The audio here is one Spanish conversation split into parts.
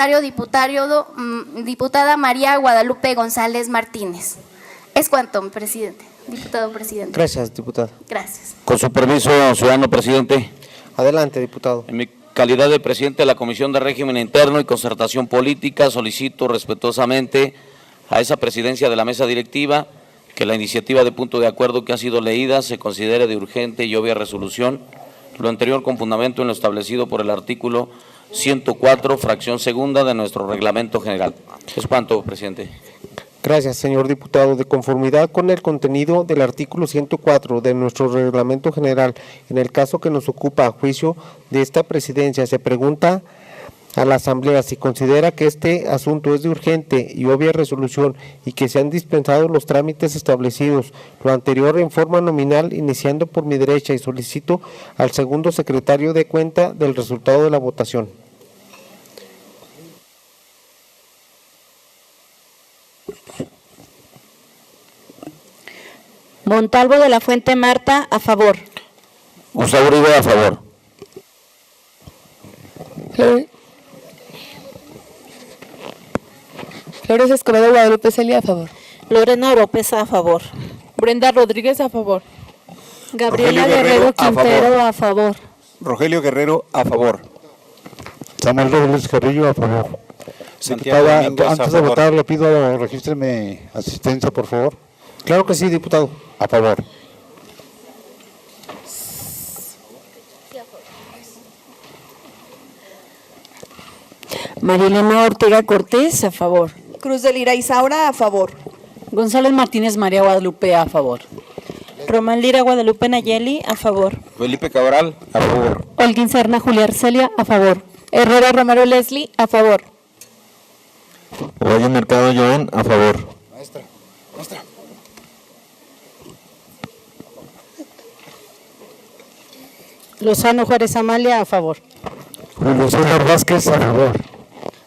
secretario diputada María Guadalupe González Martínez. Es cuanto, presidente. Diputado presidente. Gracias, diputado. Gracias. Con su permiso, ciudadano presidente. Adelante, diputado. En mi calidad de presidente de la Comisión de Régimen Interno y Concertación Política, solicito respetuosamente a esa presidencia de la mesa directiva que la iniciativa de punto de acuerdo que ha sido leída se considere de urgente y obvia resolución, lo anterior con fundamento en lo establecido por el artículo 104, fracción segunda de nuestro reglamento general. Es cuanto, presidente. Gracias, señor diputado. De conformidad con el contenido del artículo 104 de nuestro reglamento general, en el caso que nos ocupa a juicio de esta presidencia, se pregunta a la Asamblea si considera que este asunto es de urgente y obvia resolución y que se han dispensado los trámites establecidos, lo anterior en forma nominal, iniciando por mi derecha, y solicito al segundo secretario de cuenta del resultado de la votación. Montalvo de la Fuente Marta, a favor. Gustavo Uribe, a favor. Flores Escobedo Guadalupe Celia, a favor. Lorena Oropesa, a favor. Brenda Rodríguez, a favor. Gabriela Rogelio Guerrero Guerrero, Quintero, a favor. Rogelio Guerrero, a favor. Samuel Robles Carrillo, a favor. Santiago Diputada, Domínguez, a antes de favor. votar, le pido regístreme asistencia, por favor. Claro que sí, diputado. A favor. Marilena Ortega Cortés, a favor. Cruz de Lira Isaura, a favor. González Martínez María Guadalupe, a favor. Román Lira Guadalupe Nayeli, a favor. Felipe Cabral, A favor. Holguín Serna Julia Arcelia, a favor. Herrera Romero Leslie, a favor. Valle Mercado Joan, a favor. Maestra. Lozano Juárez Amalia, a favor. Julio César Vázquez, a favor.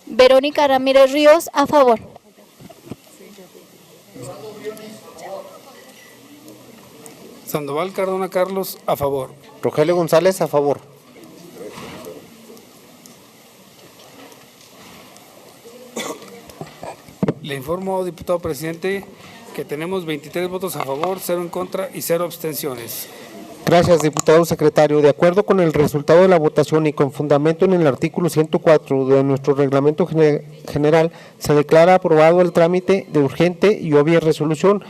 Verónica Ramírez Ríos, a favor. Sandoval Cardona Carlos, a favor. Rogelio González, a favor. Le informo, diputado presidente, que tenemos 23 votos a favor, 0 en contra y 0 abstenciones. Gracias, diputado secretario. De acuerdo con el resultado de la votación y con fundamento en el artículo 104 de nuestro reglamento general, se declara aprobado el trámite de urgente y obvia resolución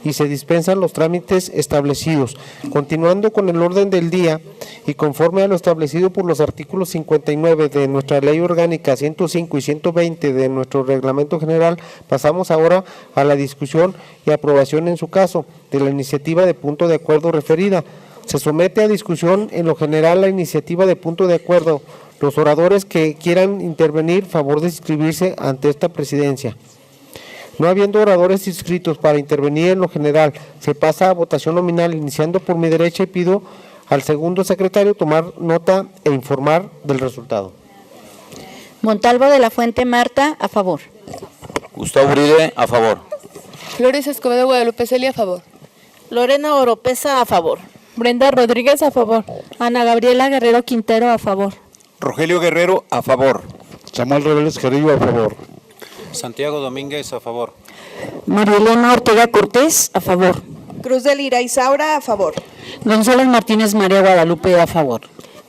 y se dispensan los trámites establecidos. Continuando con el orden del día y conforme a lo establecido por los artículos 59 de nuestra Ley Orgánica 105 y 120 de nuestro reglamento general, pasamos ahora a la discusión y aprobación en su caso de la iniciativa de punto de acuerdo referida. Se somete a discusión en lo general la iniciativa de punto de acuerdo. Los oradores que quieran intervenir, favor de inscribirse ante esta presidencia. No habiendo oradores inscritos para intervenir en lo general, se pasa a votación nominal, iniciando por mi derecha, y pido al segundo secretario tomar nota e informar del resultado. Montalvo de la Fuente Marta, a favor. Gustavo Uribe, a favor. Flores Escobedo Guadalupe Celia, a favor. Lorena Oropesa, a favor. Brenda Rodríguez, a favor. Ana Gabriela Guerrero Quintero, a favor. Rogelio Guerrero, a favor. Samuel Robles Carrillo, a favor. Santiago Domínguez, a favor. Marilena Ortega Cortés, a favor. Cruz de Lira Isaura, a favor. González Martínez María Guadalupe, a favor.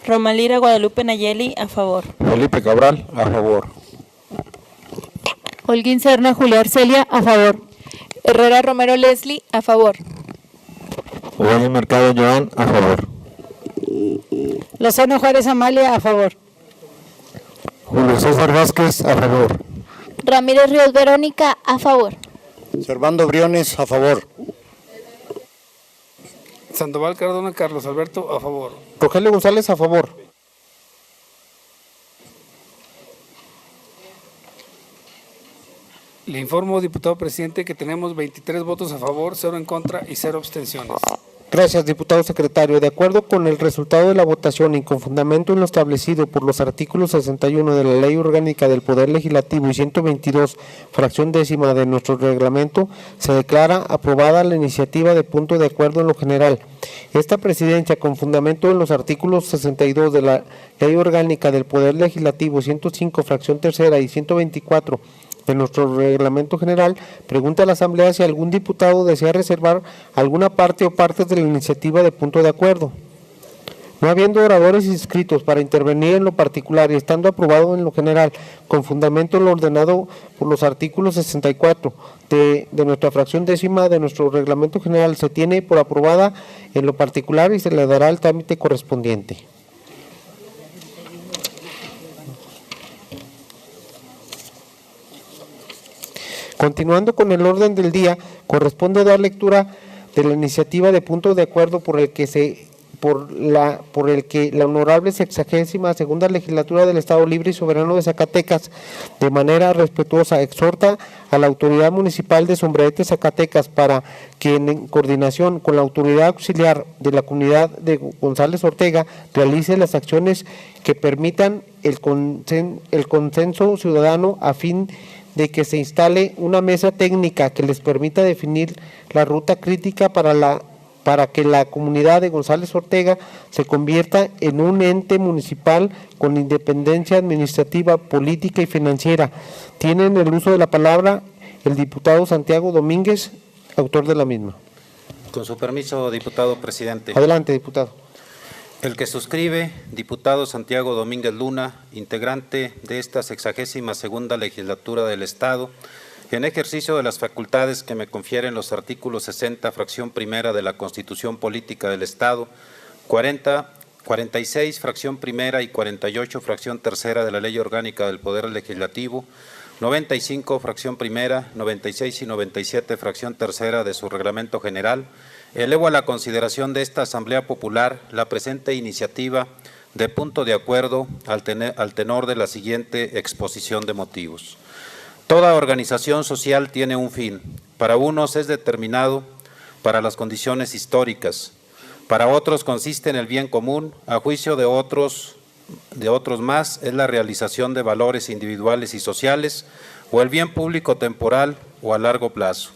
Román Lira Guadalupe Nayeli, a favor. Felipe Cabral, a favor. Holguín Serna Julia Arcelia, a favor. Herrera Romero Leslie, a favor. Valle Mercado Joan, a favor. Lozano Juárez Amalia, a favor. Julio César Vázquez, a favor. Ramírez Ríos Verónica, a favor. Servando Briones, a favor. Sandoval Cardona Carlos Alberto, a favor. Rogelio González, a favor. Le informo, diputado presidente, que tenemos 23 votos a favor, 0 en contra y 0 abstenciones. Gracias, diputado secretario. De acuerdo con el resultado de la votación y con fundamento en lo establecido por los artículos 61 de la Ley Orgánica del Poder Legislativo y 122, fracción décima de nuestro reglamento, se declara aprobada la iniciativa de punto de acuerdo en lo general. Esta presidencia, con fundamento en los artículos 62 de la Ley Orgánica del Poder Legislativo, 105, fracción tercera y 124, de nuestro reglamento general, pregunta a la Asamblea si algún diputado desea reservar alguna parte o partes de la iniciativa de punto de acuerdo. No habiendo oradores inscritos para intervenir en lo particular y estando aprobado en lo general, con fundamento en lo ordenado por los artículos 64 de nuestra fracción décima de nuestro reglamento general, se tiene por aprobada en lo particular y se le dará el trámite correspondiente. Continuando con el orden del día, corresponde dar lectura de la iniciativa de punto de acuerdo por el que la honorable 62ª legislatura del Estado Libre y Soberano de Zacatecas, de manera respetuosa, exhorta a la autoridad municipal de Sombrerete, Zacatecas, para que en coordinación con la autoridad auxiliar de la comunidad de González Ortega realice las acciones que permitan el consenso ciudadano a fin de que se instale una mesa técnica que les permita definir la ruta crítica para que la comunidad de González Ortega se convierta en un ente municipal con independencia administrativa, política y financiera. Tienen el uso de la palabra el diputado Santiago Domínguez, autor de la misma. Con su permiso, diputado presidente. Adelante, diputado. El que suscribe, diputado Santiago Domínguez Luna, integrante de esta 62ª legislatura del Estado, en ejercicio de las facultades que me confieren los artículos 60, fracción primera de la Constitución Política del Estado, 46, fracción primera y 48, fracción tercera de la Ley Orgánica del Poder Legislativo, 95, fracción primera, 96 y 97, fracción tercera de su reglamento general, elevo a la consideración de esta Asamblea Popular la presente iniciativa de punto de acuerdo al tenor de la siguiente exposición de motivos. Toda organización social tiene un fin. Para unos es determinado para las condiciones históricas, para otros consiste en el bien común, a juicio de otros más es la realización de valores individuales y sociales o el bien público temporal o a largo plazo.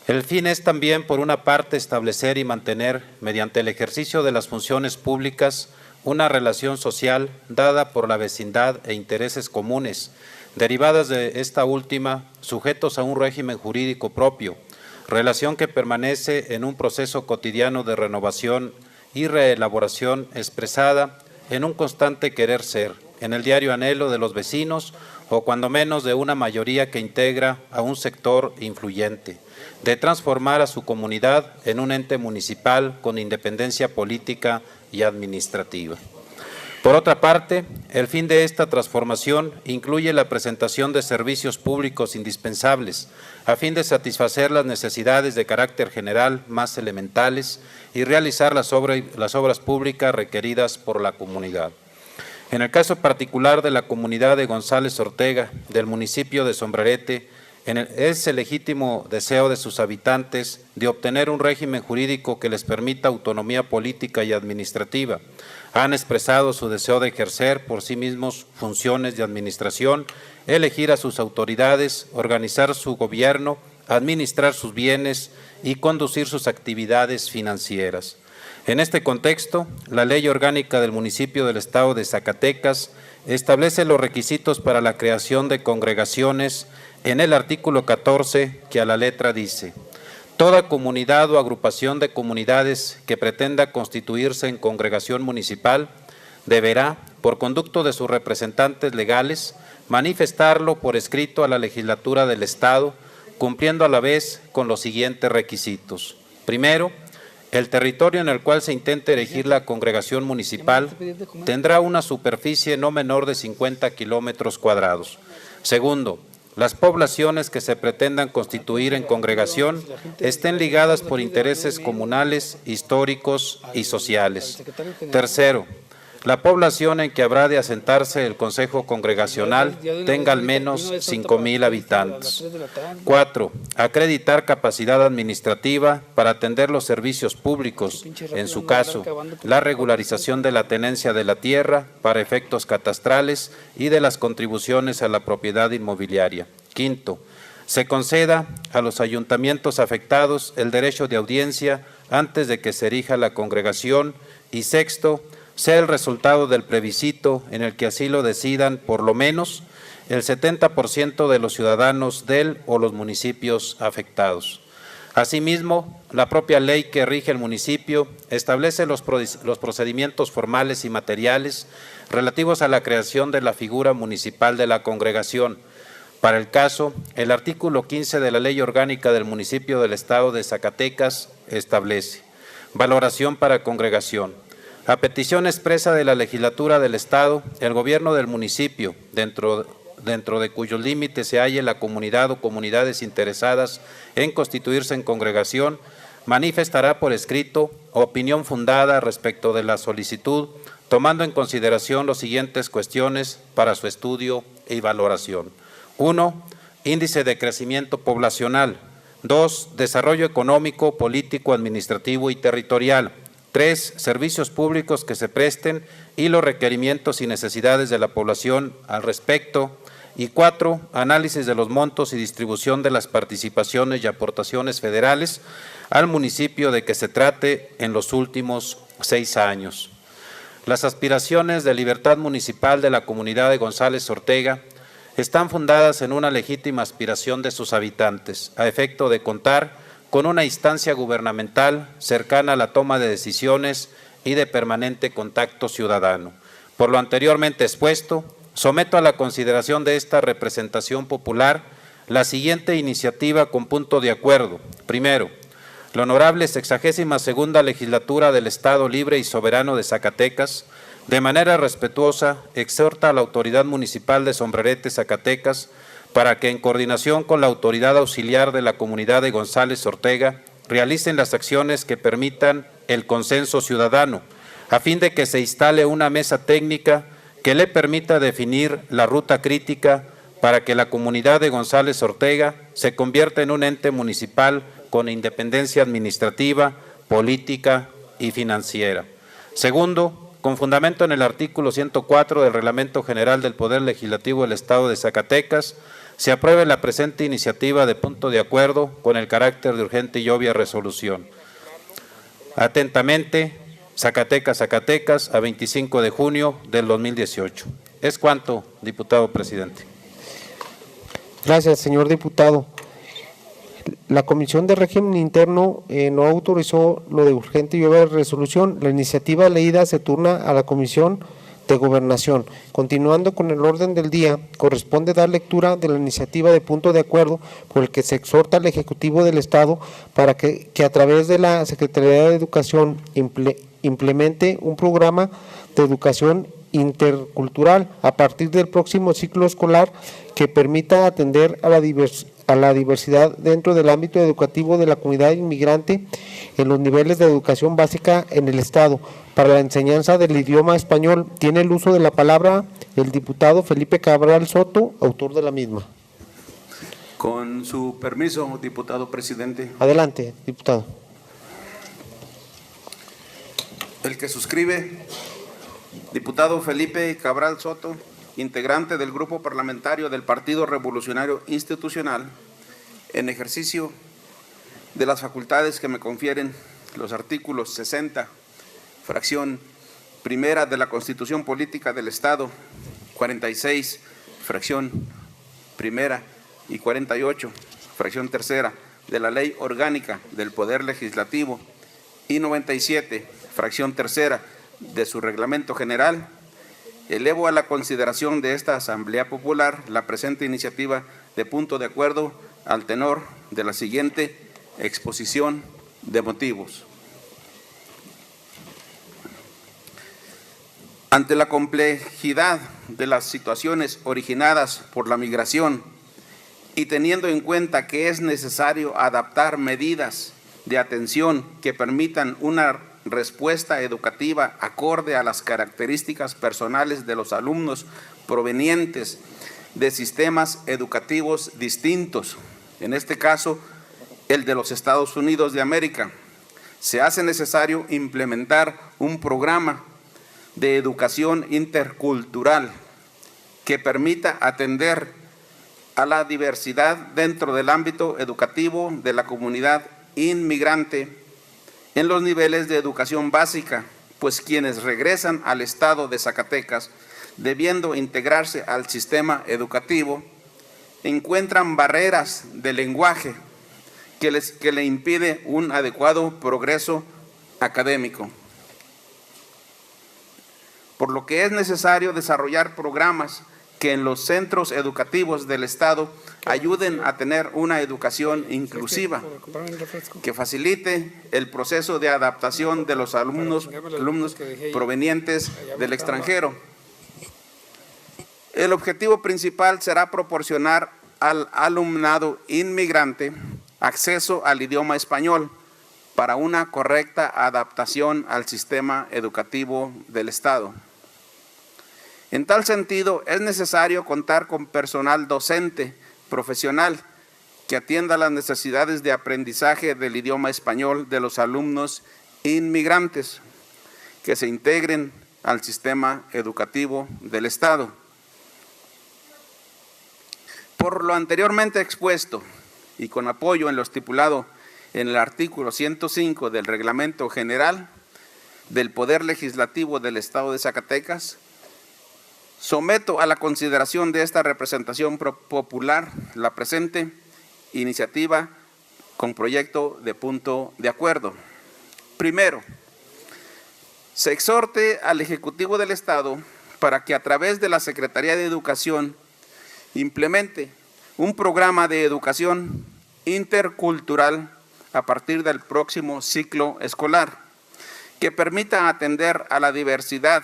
El fin es también, por una parte, establecer y mantener, mediante el ejercicio de las funciones públicas, una relación social dada por la vecindad e intereses comunes, derivadas de esta última, sujetos a un régimen jurídico propio, relación que permanece en un proceso cotidiano de renovación y reelaboración expresada en un constante querer ser, en el diario anhelo de los vecinos o cuando menos de una mayoría que integra a un sector influyente, de transformar a su comunidad en un ente municipal con independencia política y administrativa. Por otra parte, el fin de esta transformación incluye la presentación de servicios públicos indispensables a fin de satisfacer las necesidades de carácter general más elementales y realizar las obras públicas requeridas por la comunidad. En el caso particular de la comunidad de González Ortega, del municipio de Sombrerete, es el legítimo deseo de sus habitantes de obtener un régimen jurídico que les permita autonomía política y administrativa. Han expresado su deseo de ejercer por sí mismos funciones de administración, elegir a sus autoridades, organizar su gobierno, administrar sus bienes y conducir sus actividades financieras. En este contexto, la Ley Orgánica del Municipio del Estado de Zacatecas establece los requisitos para la creación de congregaciones en el artículo 14, que a la letra dice: toda comunidad o agrupación de comunidades que pretenda constituirse en congregación municipal deberá, por conducto de sus representantes legales, manifestarlo por escrito a la legislatura del Estado, cumpliendo a la vez con los siguientes requisitos. Primero, el territorio en el cual se intente erigir la congregación municipal tendrá una superficie no menor de 50 kilómetros cuadrados. Segundo, las poblaciones que se pretendan constituir en congregación estén ligadas por intereses comunales, históricos y sociales. Tercero, La población en que habrá de asentarse el Consejo Congregacional tenga al menos 5,000 habitantes. 4. Acreditar capacidad administrativa para atender los servicios públicos, en su caso, la regularización de la tenencia de la tierra para efectos catastrales y de las contribuciones a la propiedad inmobiliaria. 5. Se conceda a los ayuntamientos afectados el derecho de audiencia antes de que se erija la congregación. Y 6. Sea el resultado del plebiscito en el que así lo decidan por lo menos el 70% de los ciudadanos del o los municipios afectados. Asimismo, la propia ley que rige el municipio establece los procedimientos formales y materiales relativos a la creación de la figura municipal de la congregación. Para el caso, el artículo 15 de la Ley Orgánica del Municipio del Estado de Zacatecas establece: valoración para congregación. A petición expresa de la Legislatura del Estado, el gobierno del municipio, dentro de cuyos límites se halle la comunidad o comunidades interesadas en constituirse en congregación, manifestará por escrito opinión fundada respecto de la solicitud, tomando en consideración las siguientes cuestiones para su estudio y valoración. 1. Índice de crecimiento poblacional. 2. Desarrollo económico, político, administrativo y territorial. 3. Servicios públicos que se presten y los requerimientos y necesidades de la población al respecto. Y 4. Análisis de los montos y distribución de las participaciones y aportaciones federales al municipio de que se trate en los últimos 6 años. Las aspiraciones de libertad municipal de la comunidad de González Ortega están fundadas en una legítima aspiración de sus habitantes, a efecto de contar con una instancia gubernamental cercana a la toma de decisiones y de permanente contacto ciudadano. Por lo anteriormente expuesto, someto a la consideración de esta representación popular la siguiente iniciativa con punto de acuerdo. Primero, la honorable 62ª Legislatura del Estado Libre y Soberano de Zacatecas, de manera respetuosa, exhorta a la Autoridad Municipal de Sombrerete, Zacatecas, para que en coordinación con la autoridad auxiliar de la comunidad de González Ortega realicen las acciones que permitan el consenso ciudadano, a fin de que se instale una mesa técnica que le permita definir la ruta crítica para que la comunidad de González Ortega se convierta en un ente municipal con independencia administrativa, política y financiera. Segundo, con fundamento en el artículo 104 del Reglamento General del Poder Legislativo del Estado de Zacatecas, se apruebe la presente iniciativa de punto de acuerdo con el carácter de urgente y obvia resolución. Atentamente, Zacatecas, Zacatecas, a 25 de junio del 2018. Es cuanto, diputado presidente. Gracias, señor diputado. La Comisión de Régimen Interno no autorizó lo de urgente y obvia resolución. La iniciativa leída se turna a la Comisión de Gobernación. Continuando con el orden del día, corresponde dar lectura de la iniciativa de punto de acuerdo por el que se exhorta al Ejecutivo del Estado para que a través de la Secretaría de Educación implemente un programa de educación intercultural a partir del próximo ciclo escolar que permita atender a la diversidad dentro del ámbito educativo de la comunidad inmigrante en los niveles de educación básica en el Estado. Para la enseñanza del idioma español tiene el uso de la palabra el diputado Felipe Cabral Soto, autor de la misma. Con su permiso, diputado presidente. Adelante, diputado. El que suscribe, diputado Felipe Cabral Soto, integrante del Grupo Parlamentario del Partido Revolucionario Institucional, en ejercicio de las facultades que me confieren los artículos 60, fracción primera de la Constitución Política del Estado, 46, fracción primera, y 48, fracción tercera, de la Ley Orgánica del Poder Legislativo, y 97, fracción tercera, de su Reglamento General, elevo a la consideración de esta Asamblea Popular la presente iniciativa de punto de acuerdo al tenor de la siguiente exposición de motivos. Ante la complejidad de las situaciones originadas por la migración y teniendo en cuenta que es necesario adaptar medidas de atención que permitan una respuesta educativa acorde a las características personales de los alumnos provenientes de sistemas educativos distintos, en este caso el de los Estados Unidos de América. Se hace necesario implementar un programa de educación intercultural que permita atender a la diversidad dentro del ámbito educativo de la comunidad inmigrante en los niveles de educación básica, pues quienes regresan al estado de Zacatecas, debiendo integrarse al sistema educativo, encuentran barreras de lenguaje que le impide un adecuado progreso académico. Por lo que es necesario desarrollar programas que en los centros educativos del Estado ayuden a tener una educación inclusiva, que facilite el proceso de adaptación de los alumnos provenientes del extranjero. El objetivo principal será proporcionar al alumnado inmigrante acceso al idioma español para una correcta adaptación al sistema educativo del Estado. En tal sentido, es necesario contar con personal docente profesional que atienda las necesidades de aprendizaje del idioma español de los alumnos inmigrantes que se integren al sistema educativo del Estado. Por lo anteriormente expuesto y con apoyo en lo estipulado en el artículo 105 del Reglamento General del Poder Legislativo del Estado de Zacatecas, someto a la consideración de esta representación popular la presente iniciativa con proyecto de punto de acuerdo. Primero, se exhorte al Ejecutivo del Estado para que a través de la Secretaría de Educación implemente un programa de educación intercultural a partir del próximo ciclo escolar que permita atender a la diversidad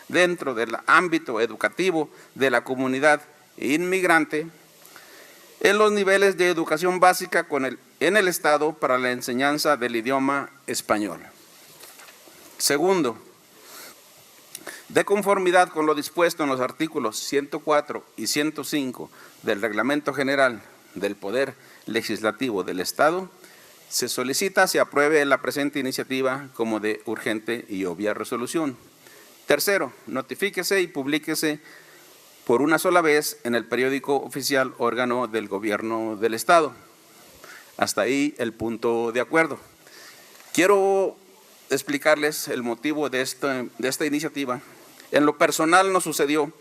dentro del ámbito educativo de la comunidad inmigrante en los niveles de educación básica en el Estado para la enseñanza del idioma español. Segundo, de conformidad con lo dispuesto en los artículos 104 y 105 del Reglamento General del Poder Legislativo del Estado, se solicita se apruebe la presente iniciativa como de urgente y obvia resolución. Tercero, notifíquese y publíquese por una sola vez en el periódico oficial órgano del Gobierno del Estado. Hasta ahí el punto de acuerdo. Quiero explicarles el motivo de esta iniciativa. En lo personal nos sucedió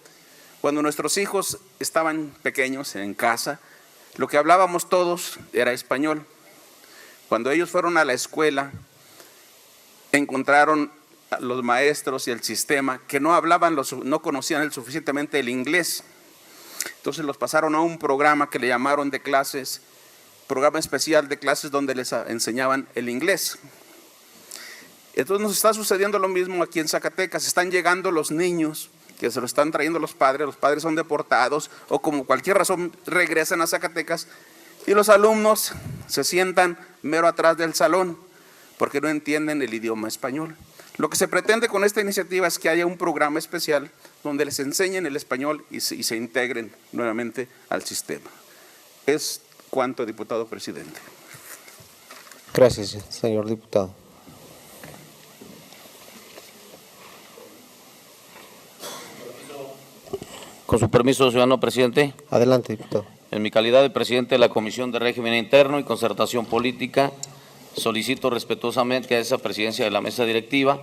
cuando nuestros hijos estaban pequeños en casa, lo que hablábamos todos era español. Cuando ellos fueron a la escuela, encontraron a los maestros y el sistema que no hablaban, no conocían suficientemente el inglés. Entonces los pasaron a un programa que le llamaron de clases, programa especial de clases donde les enseñaban el inglés. Entonces nos está sucediendo lo mismo aquí en Zacatecas. Están llegando los niños que se lo están trayendo los padres son deportados o como cualquier razón regresan a Zacatecas y los alumnos se sientan mero atrás del salón porque no entienden el idioma español. Lo que se pretende con esta iniciativa es que haya un programa especial donde les enseñen el español y se integren nuevamente al sistema. Es cuanto, diputado presidente. Gracias, señor diputado. Con su permiso, ciudadano presidente. Adelante, diputado. En mi calidad de presidente de la Comisión de Régimen Interno y Concertación Política, solicito respetuosamente a esa presidencia de la mesa directiva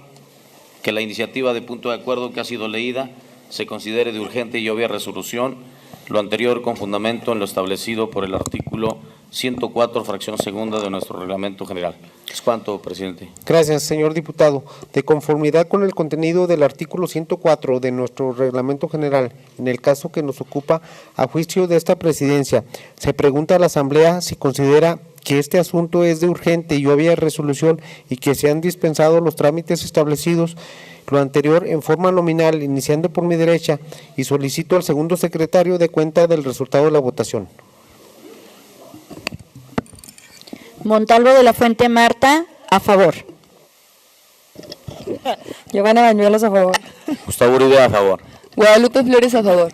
que la iniciativa de punto de acuerdo que ha sido leída se considere de urgente y obvia resolución, lo anterior con fundamento en lo establecido por el artículo 104, fracción segunda de nuestro reglamento general. Es cuanto, presidente. Gracias, señor diputado. De conformidad con el contenido del artículo 104 de nuestro reglamento general, en el caso que nos ocupa, a juicio de esta presidencia, se pregunta a la Asamblea si considera que este asunto es de urgente y obvia resolución y que se han dispensado los trámites establecidos, lo anterior en forma nominal, iniciando por mi derecha, y solicito al segundo secretario de cuenta del resultado de la votación. Montalvo de la Fuente Marta, a favor. Giovanna Bañuelos, a favor. Gustavo Uribe, a favor. Guadalupe Flores, a favor.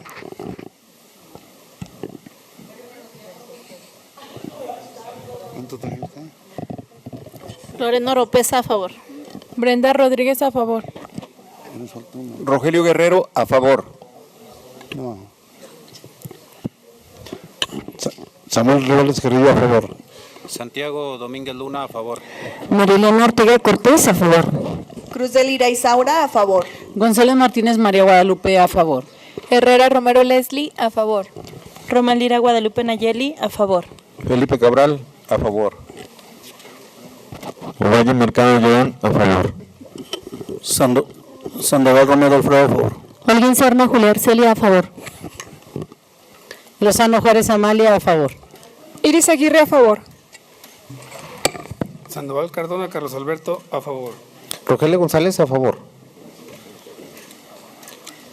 Lorena Oropesa, a favor. Brenda Rodríguez, a favor. Rogelio Guerrero, a favor. Samuel Robles Carrillo, a favor. Santiago Domínguez Luna, a favor. Marilena Ortega Cortés, a favor. Cruz de Lira Isaura, a favor. González Martínez María Guadalupe, a favor. Herrera Romero Leslie, a favor. Román Lira Guadalupe Nayeli, a favor. Felipe Cabral, a favor. Ovalle Mercado Joan, a favor. Sandoval Romero Alfredo, a favor. Holguín Serna Julia Arcelia, a favor. Lozano Juárez Amalia, a favor. Iris Aguirre, a favor. Sandoval Cardona Carlos Alberto, a favor. Rogelio González, a favor.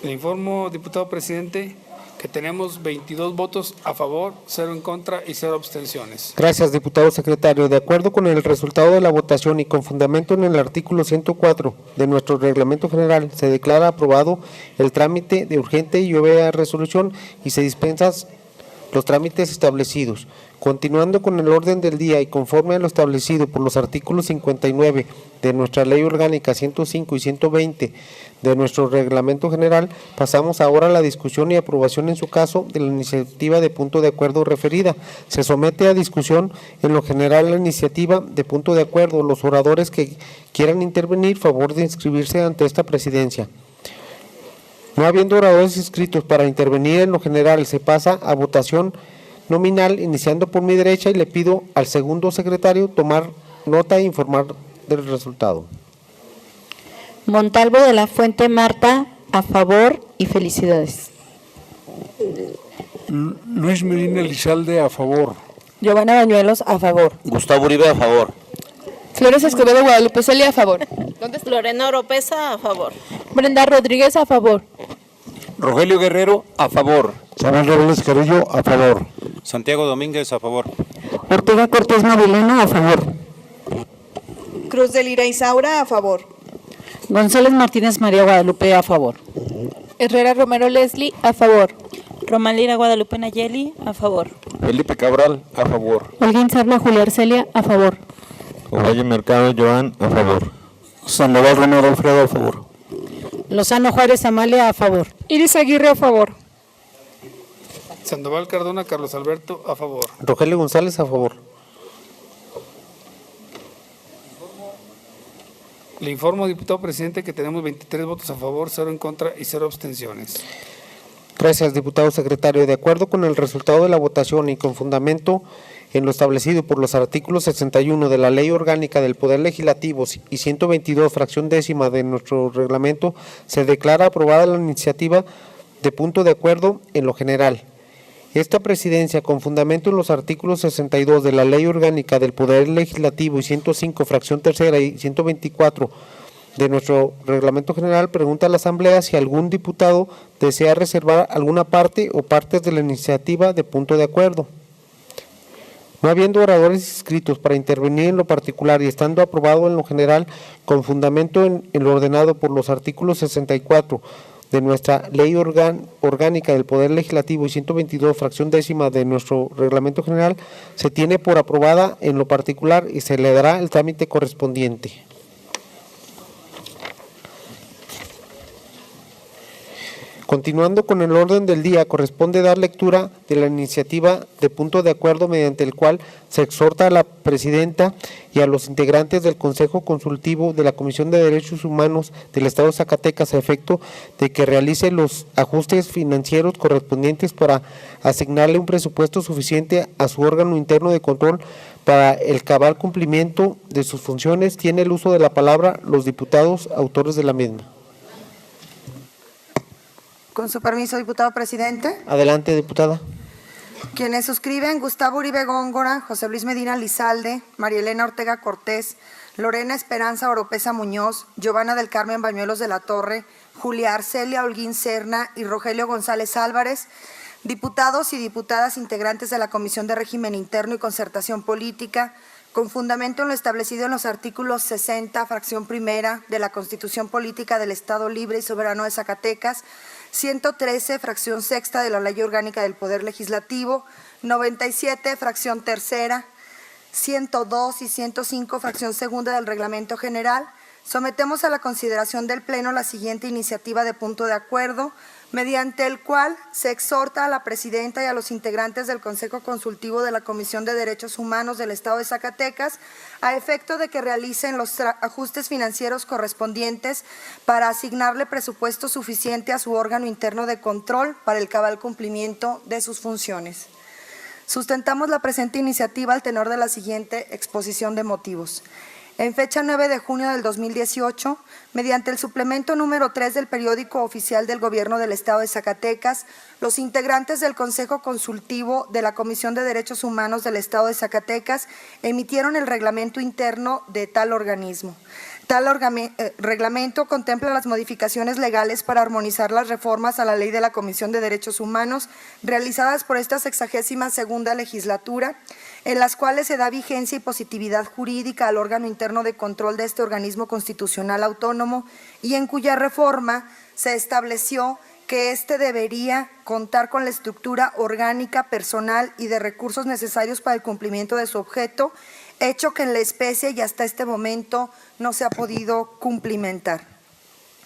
Le informo, diputado presidente, que tenemos 22 votos a favor, 0 en contra y 0 abstenciones. Gracias, diputado secretario. De acuerdo con el resultado de la votación y con fundamento en el artículo 104 de nuestro reglamento general, se declara aprobado el trámite de urgente y obvia resolución y se dispensan los trámites establecidos. Continuando con el orden del día y conforme a lo establecido por los artículos 59 de nuestra Ley Orgánica 105 y 120 de nuestro Reglamento General, pasamos ahora a la discusión y aprobación en su caso de la iniciativa de punto de acuerdo referida. Se somete a discusión en lo general la iniciativa de punto de acuerdo. Los oradores que quieran intervenir, favor de inscribirse ante esta presidencia. No habiendo oradores inscritos para intervenir en lo general, se pasa a votación nominal, iniciando por mi derecha, y le pido al segundo secretario tomar nota e informar del resultado. Montalvo de la Fuente Marta, a favor y felicidades. Luis Medina Elizalde, a favor. Giovanna Bañuelos, a favor. Gustavo Uribe, a favor. Flores Escobedo Guadalupe Celia, a favor. Lorena Oropesa, a favor. Brenda Rodríguez, a favor. Rogelio Guerrero, a favor. Samuel Robles Carrillo, a favor. Santiago Domínguez, a favor. Ortega Cortés Marilena, a favor. Cruz de Lira Isaura, a favor. González Martínez María Guadalupe, a favor. Herrera Romero Leslie, a favor. Román Lira Guadalupe Nayeli, a favor. Felipe Cabral, a favor. Holguín Serna Julia Arcelia, a favor. Ovalle Mercado Joan, a favor. Sandoval Romero Alfredo, a favor. Lozano Juárez Amalia, a favor. Iris Aguirre, a favor. Sandoval Cardona Carlos Alberto, a favor. Rogelio González, a favor. Le informo, diputado presidente, que tenemos 23 votos a favor, 0 en contra y 0 abstenciones. Gracias, diputado secretario. De acuerdo con el resultado de la votación y con fundamento en lo establecido por los artículos 61 de la Ley Orgánica del Poder Legislativo y 122, fracción décima de nuestro reglamento, se declara aprobada la iniciativa de punto de acuerdo en lo general. Esta presidencia, con fundamento en los artículos 62 de la Ley Orgánica del Poder Legislativo y 105, fracción tercera y 124 de nuestro reglamento general, pregunta a la Asamblea si algún diputado desea reservar alguna parte o partes de la iniciativa de punto de acuerdo. No habiendo oradores inscritos para intervenir en lo particular y estando aprobado en lo general, con fundamento en lo ordenado por los artículos 64 de nuestra Ley Orgánica del Poder Legislativo y 122, fracción décima de nuestro Reglamento General, se tiene por aprobada en lo particular y se le dará el trámite correspondiente. Continuando con el orden del día, corresponde dar lectura de la iniciativa de punto de acuerdo mediante el cual se exhorta a la presidenta y a los integrantes del Consejo Consultivo de la Comisión de Derechos Humanos del Estado de Zacatecas a efecto de que realice los ajustes financieros correspondientes para asignarle un presupuesto suficiente a su órgano interno de control para el cabal cumplimiento de sus funciones. Tiene el uso de la palabra los diputados autores de la misma. Con su permiso, diputado presidente. Adelante, diputada. Quienes suscriben: Gustavo Uribe Góngora, José Luis Medina Lizalde, María Elena Ortega Cortés, Lorena Esperanza Oropesa Muñoz, Giovanna del Carmen Bañuelos de la Torre, Julia Arcelia Holguín Serna y Rogelio González Álvarez, diputados y diputadas integrantes de la Comisión de Régimen Interno y Concertación Política, con fundamento en lo establecido en los artículos 60, fracción primera de la Constitución Política del Estado Libre y Soberano de Zacatecas, 113, fracción sexta de la Ley Orgánica del Poder Legislativo, 97, fracción tercera, 102 y 105, fracción segunda del Reglamento General, sometemos a la consideración del Pleno la siguiente iniciativa de punto de acuerdo, mediante el cual se exhorta a la Presidenta y a los integrantes del Consejo Consultivo de la Comisión de Derechos Humanos del Estado de Zacatecas a efecto de que realicen los ajustes financieros correspondientes para asignarle presupuesto suficiente a su órgano interno de control para el cabal cumplimiento de sus funciones. Sustentamos la presente iniciativa al tenor de la siguiente exposición de motivos. En fecha 9 de junio del 2018, mediante el suplemento número 3 del periódico oficial del Gobierno del Estado de Zacatecas, los integrantes del Consejo Consultivo de la Comisión de Derechos Humanos del Estado de Zacatecas emitieron el reglamento interno de tal organismo. Tal reglamento contempla las modificaciones legales para armonizar las reformas a la Ley de la Comisión de Derechos Humanos realizadas por esta 62ª legislatura, en las cuales se da vigencia y positividad jurídica al órgano interno de control de este organismo constitucional autónomo y en cuya reforma se estableció que éste debería contar con la estructura orgánica, personal y de recursos necesarios para el cumplimiento de su objeto, hecho que en la especie y hasta este momento no se ha podido cumplimentar.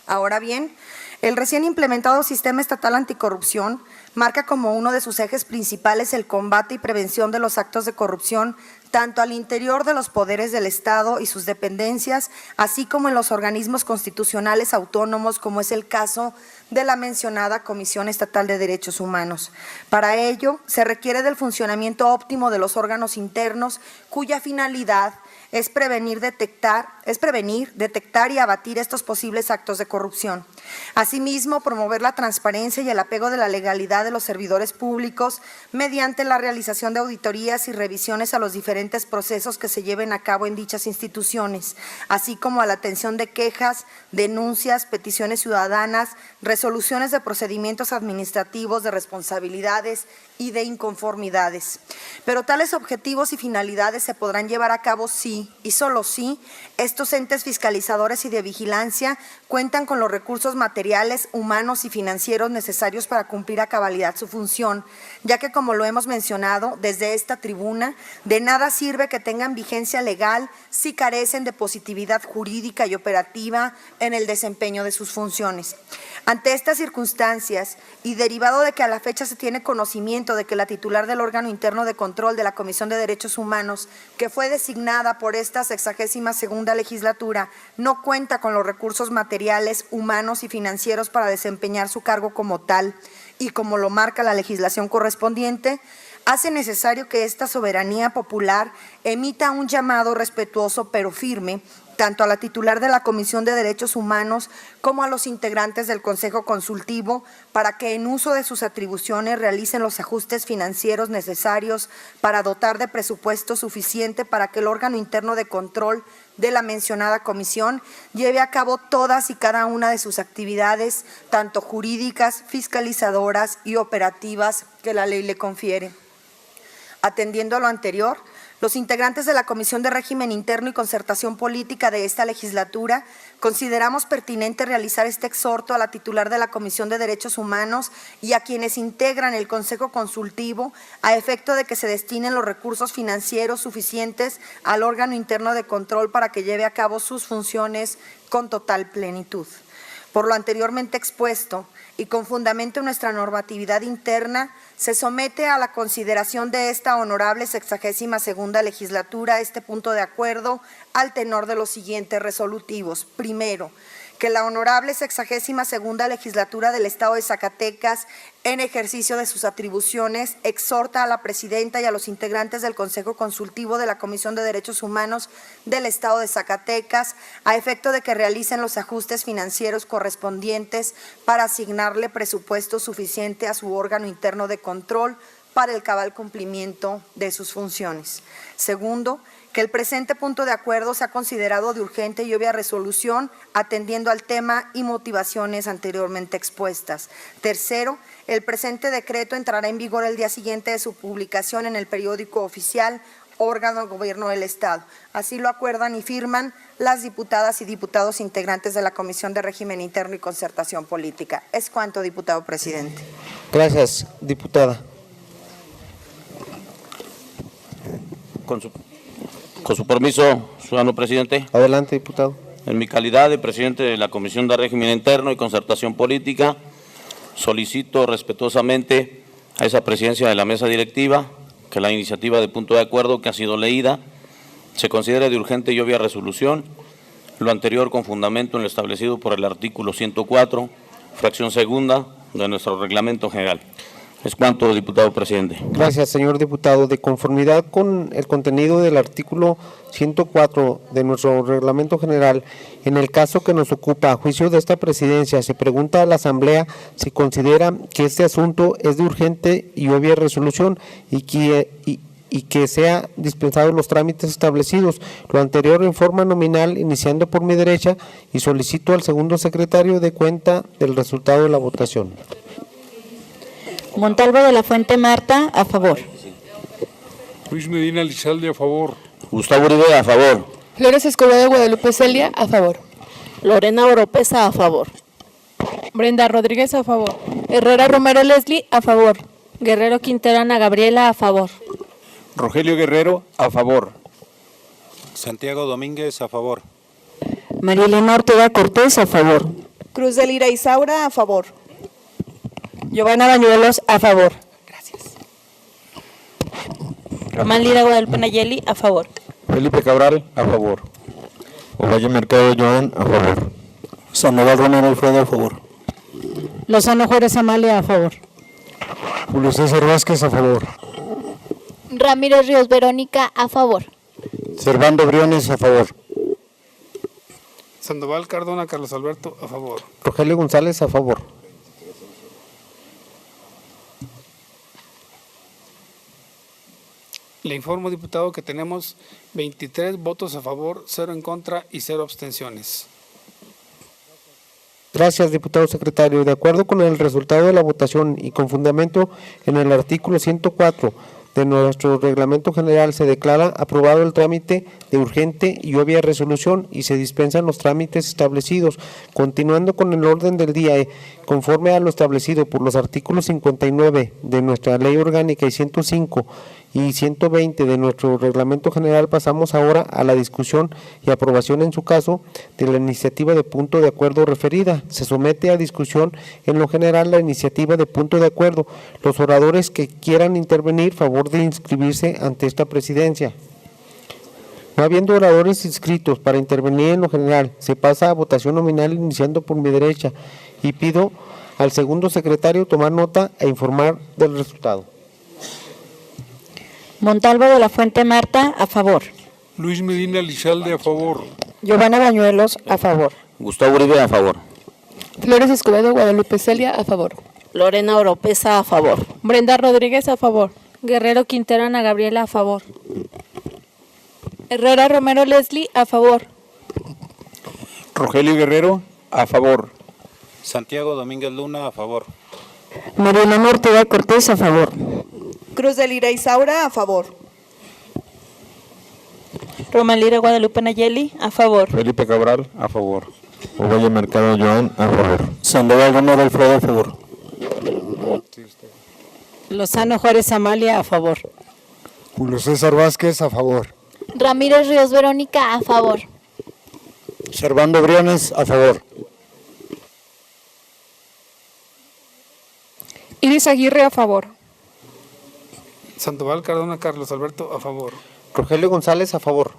Ahora bien, el recién implementado Sistema Estatal Anticorrupción marca como uno de sus ejes principales el combate y prevención de los actos de corrupción, tanto al interior de los poderes del Estado y sus dependencias, así como en los organismos constitucionales autónomos, como es el caso de la mencionada Comisión Estatal de Derechos Humanos. Para ello, se requiere del funcionamiento óptimo de los órganos internos, cuya finalidad es prevenir, detectar y abatir estos posibles actos de corrupción. Asimismo, promover la transparencia y el apego de la legalidad de los servidores públicos mediante la realización de auditorías y revisiones a los diferentes procesos que se lleven a cabo en dichas instituciones, así como a la atención de quejas, denuncias, peticiones ciudadanas, resoluciones de procedimientos administrativos, de responsabilidades y de inconformidades. Pero tales objetivos y finalidades se podrán llevar a cabo si, y solo si, estos entes fiscalizadores y de vigilancia cuentan con los recursos materiales, humanos y financieros necesarios para cumplir a cabalidad su función, ya que, como lo hemos mencionado desde esta tribuna, de nada sirve que tengan vigencia legal si carecen de positividad jurídica y operativa en el desempeño de sus funciones. Ante estas circunstancias, y derivado de que a la fecha se tiene conocimiento de que la titular del órgano interno de control de la Comisión de Derechos Humanos, que fue designada por esta 62ª legislatura, no cuenta con los recursos materiales, humanos y financieros para desempeñar su cargo como tal, y como lo marca la legislación correspondiente, hace necesario que esta soberanía popular emita un llamado respetuoso pero firme, tanto a la titular de la Comisión de Derechos Humanos como a los integrantes del Consejo Consultivo para que en uso de sus atribuciones realicen los ajustes financieros necesarios para dotar de presupuesto suficiente para que el órgano interno de control de la mencionada comisión lleve a cabo todas y cada una de sus actividades, tanto jurídicas, fiscalizadoras y operativas que la ley le confiere. Atendiendo a lo anterior, los integrantes de la Comisión de Régimen Interno y Concertación Política de esta legislatura consideramos pertinente realizar este exhorto a la titular de la Comisión de Derechos Humanos y a quienes integran el Consejo Consultivo a efecto de que se destinen los recursos financieros suficientes al órgano interno de control para que lleve a cabo sus funciones con total plenitud. Por lo anteriormente expuesto y con fundamento en nuestra normatividad interna, se somete a la consideración de esta honorable 62ª legislatura este punto de acuerdo al tenor de los siguientes resolutivos. Primero, que la honorable 62ª legislatura del Estado de Zacatecas, en ejercicio de sus atribuciones, exhorta a la Presidenta y a los integrantes del Consejo Consultivo de la Comisión de Derechos Humanos del Estado de Zacatecas, a efecto de que realicen los ajustes financieros correspondientes para asignarle presupuesto suficiente a su órgano interno de control para el cabal cumplimiento de sus funciones. Segundo, que el presente punto de acuerdo sea considerado de urgente y obvia resolución, atendiendo al tema y motivaciones anteriormente expuestas. Tercero, el presente decreto entrará en vigor el día siguiente de su publicación en el periódico oficial órgano del Gobierno del Estado. Así lo acuerdan y firman las diputadas y diputados integrantes de la Comisión de Régimen Interno y Concertación Política. Es cuanto, diputado presidente. Gracias, diputada. Con su permiso, ciudadano presidente. Adelante, diputado. En mi calidad de presidente de la Comisión de Régimen Interno y Concertación Política, solicito respetuosamente a esa presidencia de la mesa directiva que la iniciativa de punto de acuerdo que ha sido leída se considere de urgente y obvia resolución, lo anterior con fundamento en lo establecido por el artículo 104, fracción segunda de nuestro reglamento general. Es cuanto, diputado presidente. Gracias, señor diputado. De conformidad con el contenido del artículo 104 de nuestro reglamento general, en el caso que nos ocupa a juicio de esta presidencia, se pregunta a la Asamblea si considera que este asunto es de urgente y obvia resolución y que sea dispensados los trámites establecidos. Lo anterior en forma nominal, iniciando por mi derecha, y solicito al segundo secretario de cuenta del resultado de la votación. Montalvo de la Fuente Marta, a favor. Luis Medina Lizalde, a favor. Gustavo Uribe, a favor. Flores Escobedo Guadalupe Celia, a favor. Lorena Oropesa, a favor. Brenda Rodríguez, a favor. Herrera Romero Leslie, a favor. Guerrero Quintero Ana Gabriela, a favor. Rogelio Guerrero, a favor. Santiago Domínguez, a favor. María Elena Ortega Cortés, a favor. Cruz de Lira Isaura, a favor. Giovanna Bañuelos, a favor. Román Lira Guadalupe Nayeli, a favor. Felipe Cabral, a favor. Ovalle Mercado Joan, a favor. Sandoval Romero Alfredo, a favor. Lozano Juárez Amalia, a favor. Julio César Vázquez, a favor. Ramírez Ríos Verónica, a favor. Servando Briones, a favor. Sandoval Cardona Carlos Alberto, a favor. Rogelio González, a favor. Le informo, diputado, que tenemos 23 votos a favor, 0 en contra y 0 abstenciones. Gracias, diputado secretario. De acuerdo con el resultado de la votación y con fundamento en el artículo 104 de nuestro reglamento general, se declara aprobado el trámite de urgente y obvia resolución y se dispensan los trámites establecidos. Continuando con el orden del día, conforme a lo establecido por los artículos 59 de nuestra ley orgánica y 105 y 120 de nuestro reglamento general, pasamos ahora a la discusión y aprobación en su caso de la iniciativa de punto de acuerdo referida. Se somete a discusión en lo general la iniciativa de punto de acuerdo. Los oradores que quieran intervenir, favor de inscribirse ante esta presidencia. No habiendo oradores inscritos para intervenir en lo general, se pasa a votación nominal iniciando por mi derecha y pido al segundo secretario tomar nota e informar del resultado. Montalvo de la Fuente Marta, a favor. Luis Medina Lizalde, a favor. Giovanna Bañuelos, a favor. Gustavo Uribe, a favor. Flores Escobedo Guadalupe Celia, a favor. Lorena Oropesa, a favor. Brenda Rodríguez, a favor. Guerrero Quintero Ana Gabriela, a favor. Herrera Romero Leslie, a favor. Rogelio Guerrero, a favor. Santiago Domínguez Luna, a favor. María Elena Ortega Cortés, a favor. Cruz de Lira Isaura, a favor. Román Lira Guadalupe Nayeli, a favor. Felipe Cabral, a favor. Ovalle Mercado Joan, a favor. Sandoval Romero Alfredo, a favor. Lozano Juárez Amalia, a favor. Julio César Vázquez, a favor. Ramírez Ríos Verónica, a favor. Servando Briones, a favor. Iris Aguirre, a favor. Sandoval Cardona Carlos Alberto, a favor. Rogelio González, a favor.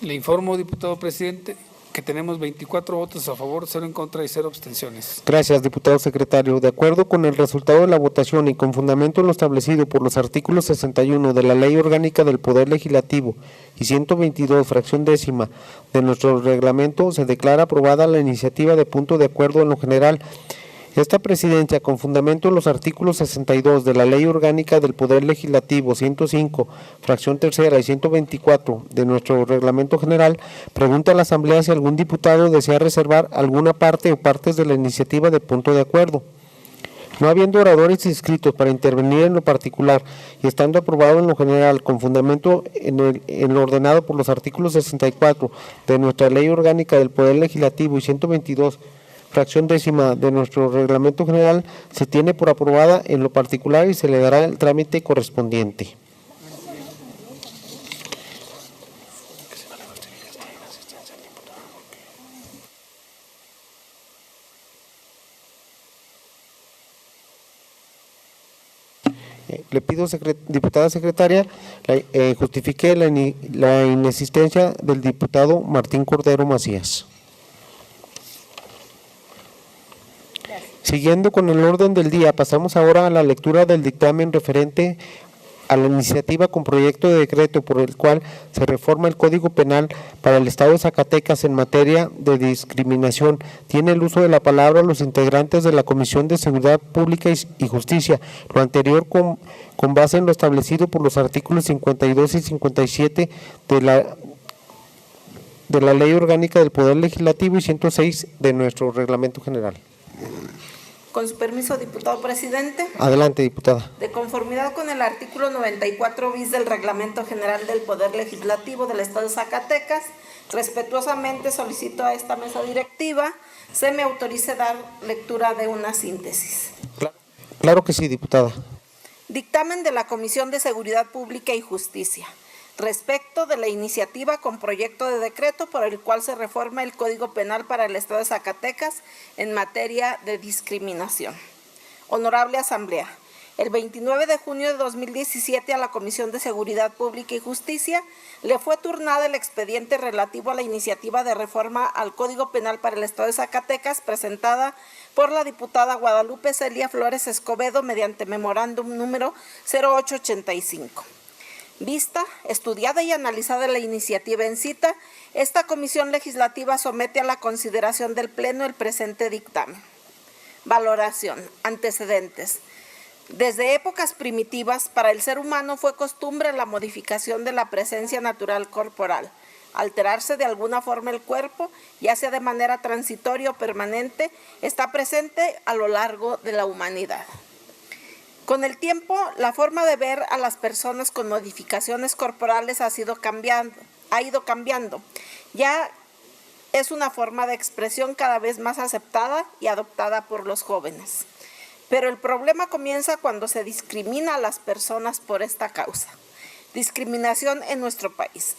Le informo, diputado presidente, que tenemos 24 votos a favor, 0 en contra y 0 abstenciones. Gracias, diputado secretario. De acuerdo con el resultado de la votación y con fundamento en lo establecido por los artículos 61 de la Ley Orgánica del Poder Legislativo y 122, fracción décima de nuestro reglamento, se declara aprobada la iniciativa de punto de acuerdo en lo general. Esta presidencia, con fundamento en los artículos 62 de la Ley Orgánica del Poder Legislativo, 105, fracción tercera y 124 de nuestro reglamento general, pregunta a la Asamblea si algún diputado desea reservar alguna parte o partes de la iniciativa de punto de acuerdo. No habiendo oradores inscritos para intervenir en lo particular y estando aprobado en lo general con fundamento en lo ordenado por los artículos 64 de nuestra Ley Orgánica del Poder Legislativo y 122, fracción décima de nuestro Reglamento General, se tiene por aprobada en lo particular y se le dará el trámite correspondiente. Le pido, diputada secretaria, justifique la inexistencia del diputado Martín Cordero Macías. Siguiendo con el orden del día, pasamos ahora a la lectura del dictamen referente a la iniciativa con proyecto de decreto por el cual se reforma el Código Penal para el Estado de Zacatecas en materia de discriminación. Tiene el uso de la palabra los integrantes de la Comisión de Seguridad Pública y Justicia, lo anterior con base en lo establecido por los artículos 52 y 57 de la Ley Orgánica del Poder Legislativo y 106 de nuestro Reglamento General. Con su permiso, diputado presidente. Adelante, diputada. De conformidad con el artículo 94 bis del Reglamento General del Poder Legislativo del Estado de Zacatecas, respetuosamente solicito a esta mesa directiva se me autorice dar lectura de una síntesis. Claro que sí, diputada. Dictamen de la Comisión de Seguridad Pública y Justicia respecto de la iniciativa con proyecto de decreto por el cual se reforma el Código Penal para el Estado de Zacatecas en materia de discriminación. Honorable Asamblea, el 29 de junio de 2017 a la Comisión de Seguridad Pública y Justicia le fue turnada el expediente relativo a la iniciativa de reforma al Código Penal para el Estado de Zacatecas presentada por la diputada Guadalupe Celia Flores Escobedo mediante memorándum número 0885. Vista, estudiada y analizada la iniciativa en cita, esta comisión legislativa somete a la consideración del Pleno el presente dictamen. Valoración. Antecedentes. Desde épocas primitivas, para el ser humano fue costumbre la modificación de la presencia natural corporal. Alterarse de alguna forma el cuerpo, ya sea de manera transitoria o permanente, está presente a lo largo de la humanidad. Con el tiempo, la forma de ver a las personas con modificaciones corporales ha ido cambiando. Ya es una forma de expresión cada vez más aceptada y adoptada por los jóvenes. Pero el problema comienza cuando se discrimina a las personas por esta causa. Discriminación en nuestro país.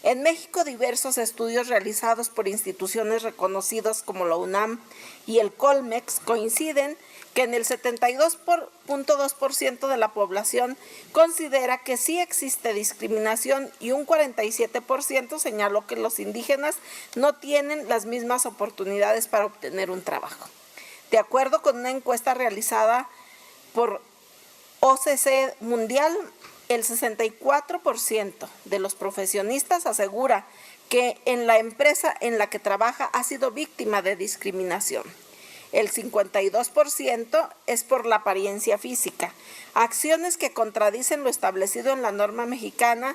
En México, diversos estudios realizados por instituciones reconocidas como la UNAM y el Colmex coinciden que en el 72.2% de la población considera que sí existe discriminación y un 47% señaló que los indígenas no tienen las mismas oportunidades para obtener un trabajo. De acuerdo con una encuesta realizada por OCC Mundial, el 64% de los profesionistas asegura que en la empresa en la que trabaja ha sido víctima de discriminación. El 52% es por la apariencia física, acciones que contradicen lo establecido en la norma mexicana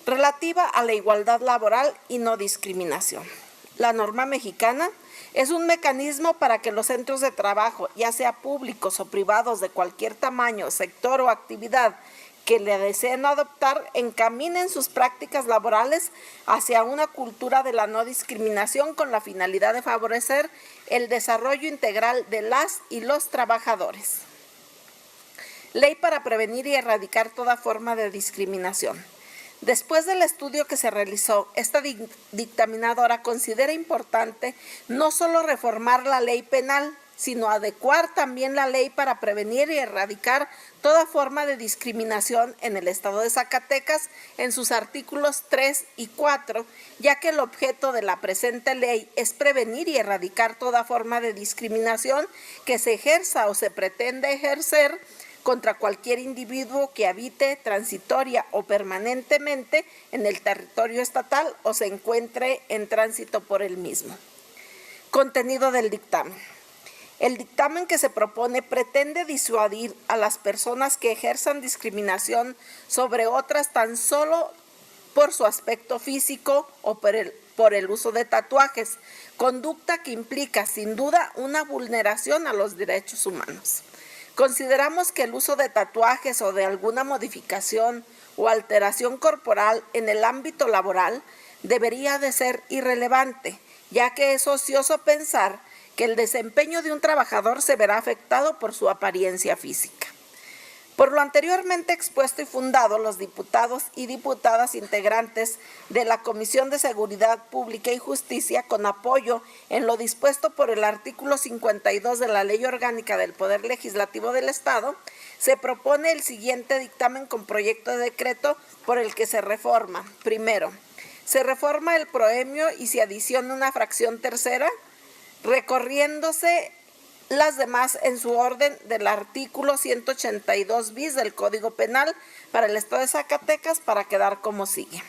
relativa a la igualdad laboral y no discriminación. La norma mexicana es un mecanismo para que los centros de trabajo, ya sea públicos o privados de cualquier tamaño, sector o actividad, que le deseen adoptar, encaminen sus prácticas laborales hacia una cultura de la no discriminación con la finalidad de favorecer el desarrollo integral de las y los trabajadores. Ley para prevenir y erradicar toda forma de discriminación. Después del estudio que se realizó, esta dictaminadora considera importante no solo reformar la ley penal, sino adecuar también la ley para prevenir y erradicar toda forma de discriminación en el Estado de Zacatecas en sus artículos 3 y 4, ya que el objeto de la presente ley es prevenir y erradicar toda forma de discriminación que se ejerza o se pretende ejercer contra cualquier individuo que habite transitoria o permanentemente en el territorio estatal o se encuentre en tránsito por el mismo. Contenido del dictamen. El dictamen que se propone pretende disuadir a las personas que ejerzan discriminación sobre otras tan solo por su aspecto físico o por el uso de tatuajes, conducta que implica sin duda una vulneración a los derechos humanos. Consideramos que el uso de tatuajes o de alguna modificación o alteración corporal en el ámbito laboral debería de ser irrelevante, ya que es ocioso pensar que el desempeño de un trabajador se verá afectado por su apariencia física. Por lo anteriormente expuesto y fundado, los diputados y diputadas integrantes de la Comisión de Seguridad Pública y Justicia, con apoyo en lo dispuesto por el artículo 52 de la Ley Orgánica del Poder Legislativo del Estado, se propone el siguiente dictamen con proyecto de decreto por el que se reforma. Primero, se reforma el proemio y se adiciona una fracción tercera, recorriéndose las demás en su orden del artículo 182 bis del Código Penal para el Estado de Zacatecas para quedar como sigue.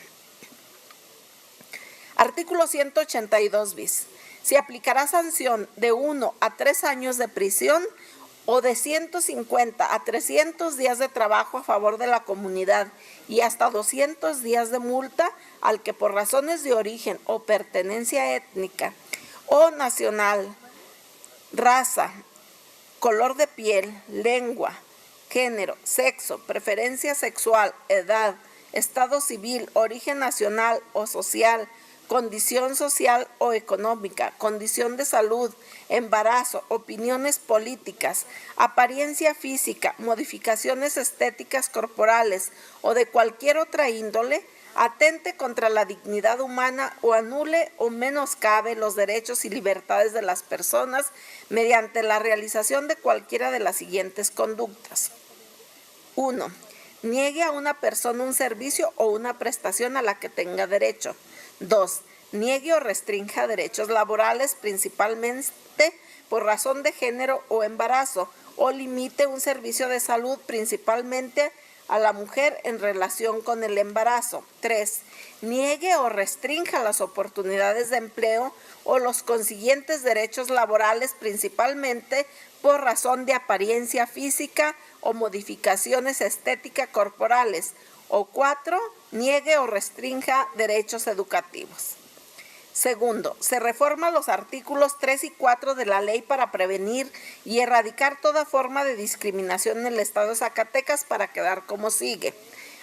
Artículo 182 bis. Se aplicará sanción de 1 a 3 años de prisión o de 150 a 300 días de trabajo a favor de la comunidad y hasta 200 días de multa al que por razones de origen o pertenencia étnica o nacional, raza, color de piel, lengua, género, sexo, preferencia sexual, edad, estado civil, origen nacional o social, condición social o económica, condición de salud, embarazo, opiniones políticas, apariencia física, modificaciones estéticas corporales o de cualquier otra índole, atente contra la dignidad humana o anule o menoscabe los derechos y libertades de las personas mediante la realización de cualquiera de las siguientes conductas. 1. Niegue a una persona un servicio o una prestación a la que tenga derecho. 2. Niegue o restrinja derechos laborales, principalmente por razón de género o embarazo, o limite un servicio de salud, principalmente a la mujer en relación con el embarazo. 3. Niegue o restrinja las oportunidades de empleo o los consiguientes derechos laborales, principalmente por razón de apariencia física o modificaciones estéticas corporales. O 4. Niegue o restrinja derechos educativos. Segundo, se reforma los artículos 3 y 4 de la ley para prevenir y erradicar toda forma de discriminación en el Estado de Zacatecas para quedar como sigue.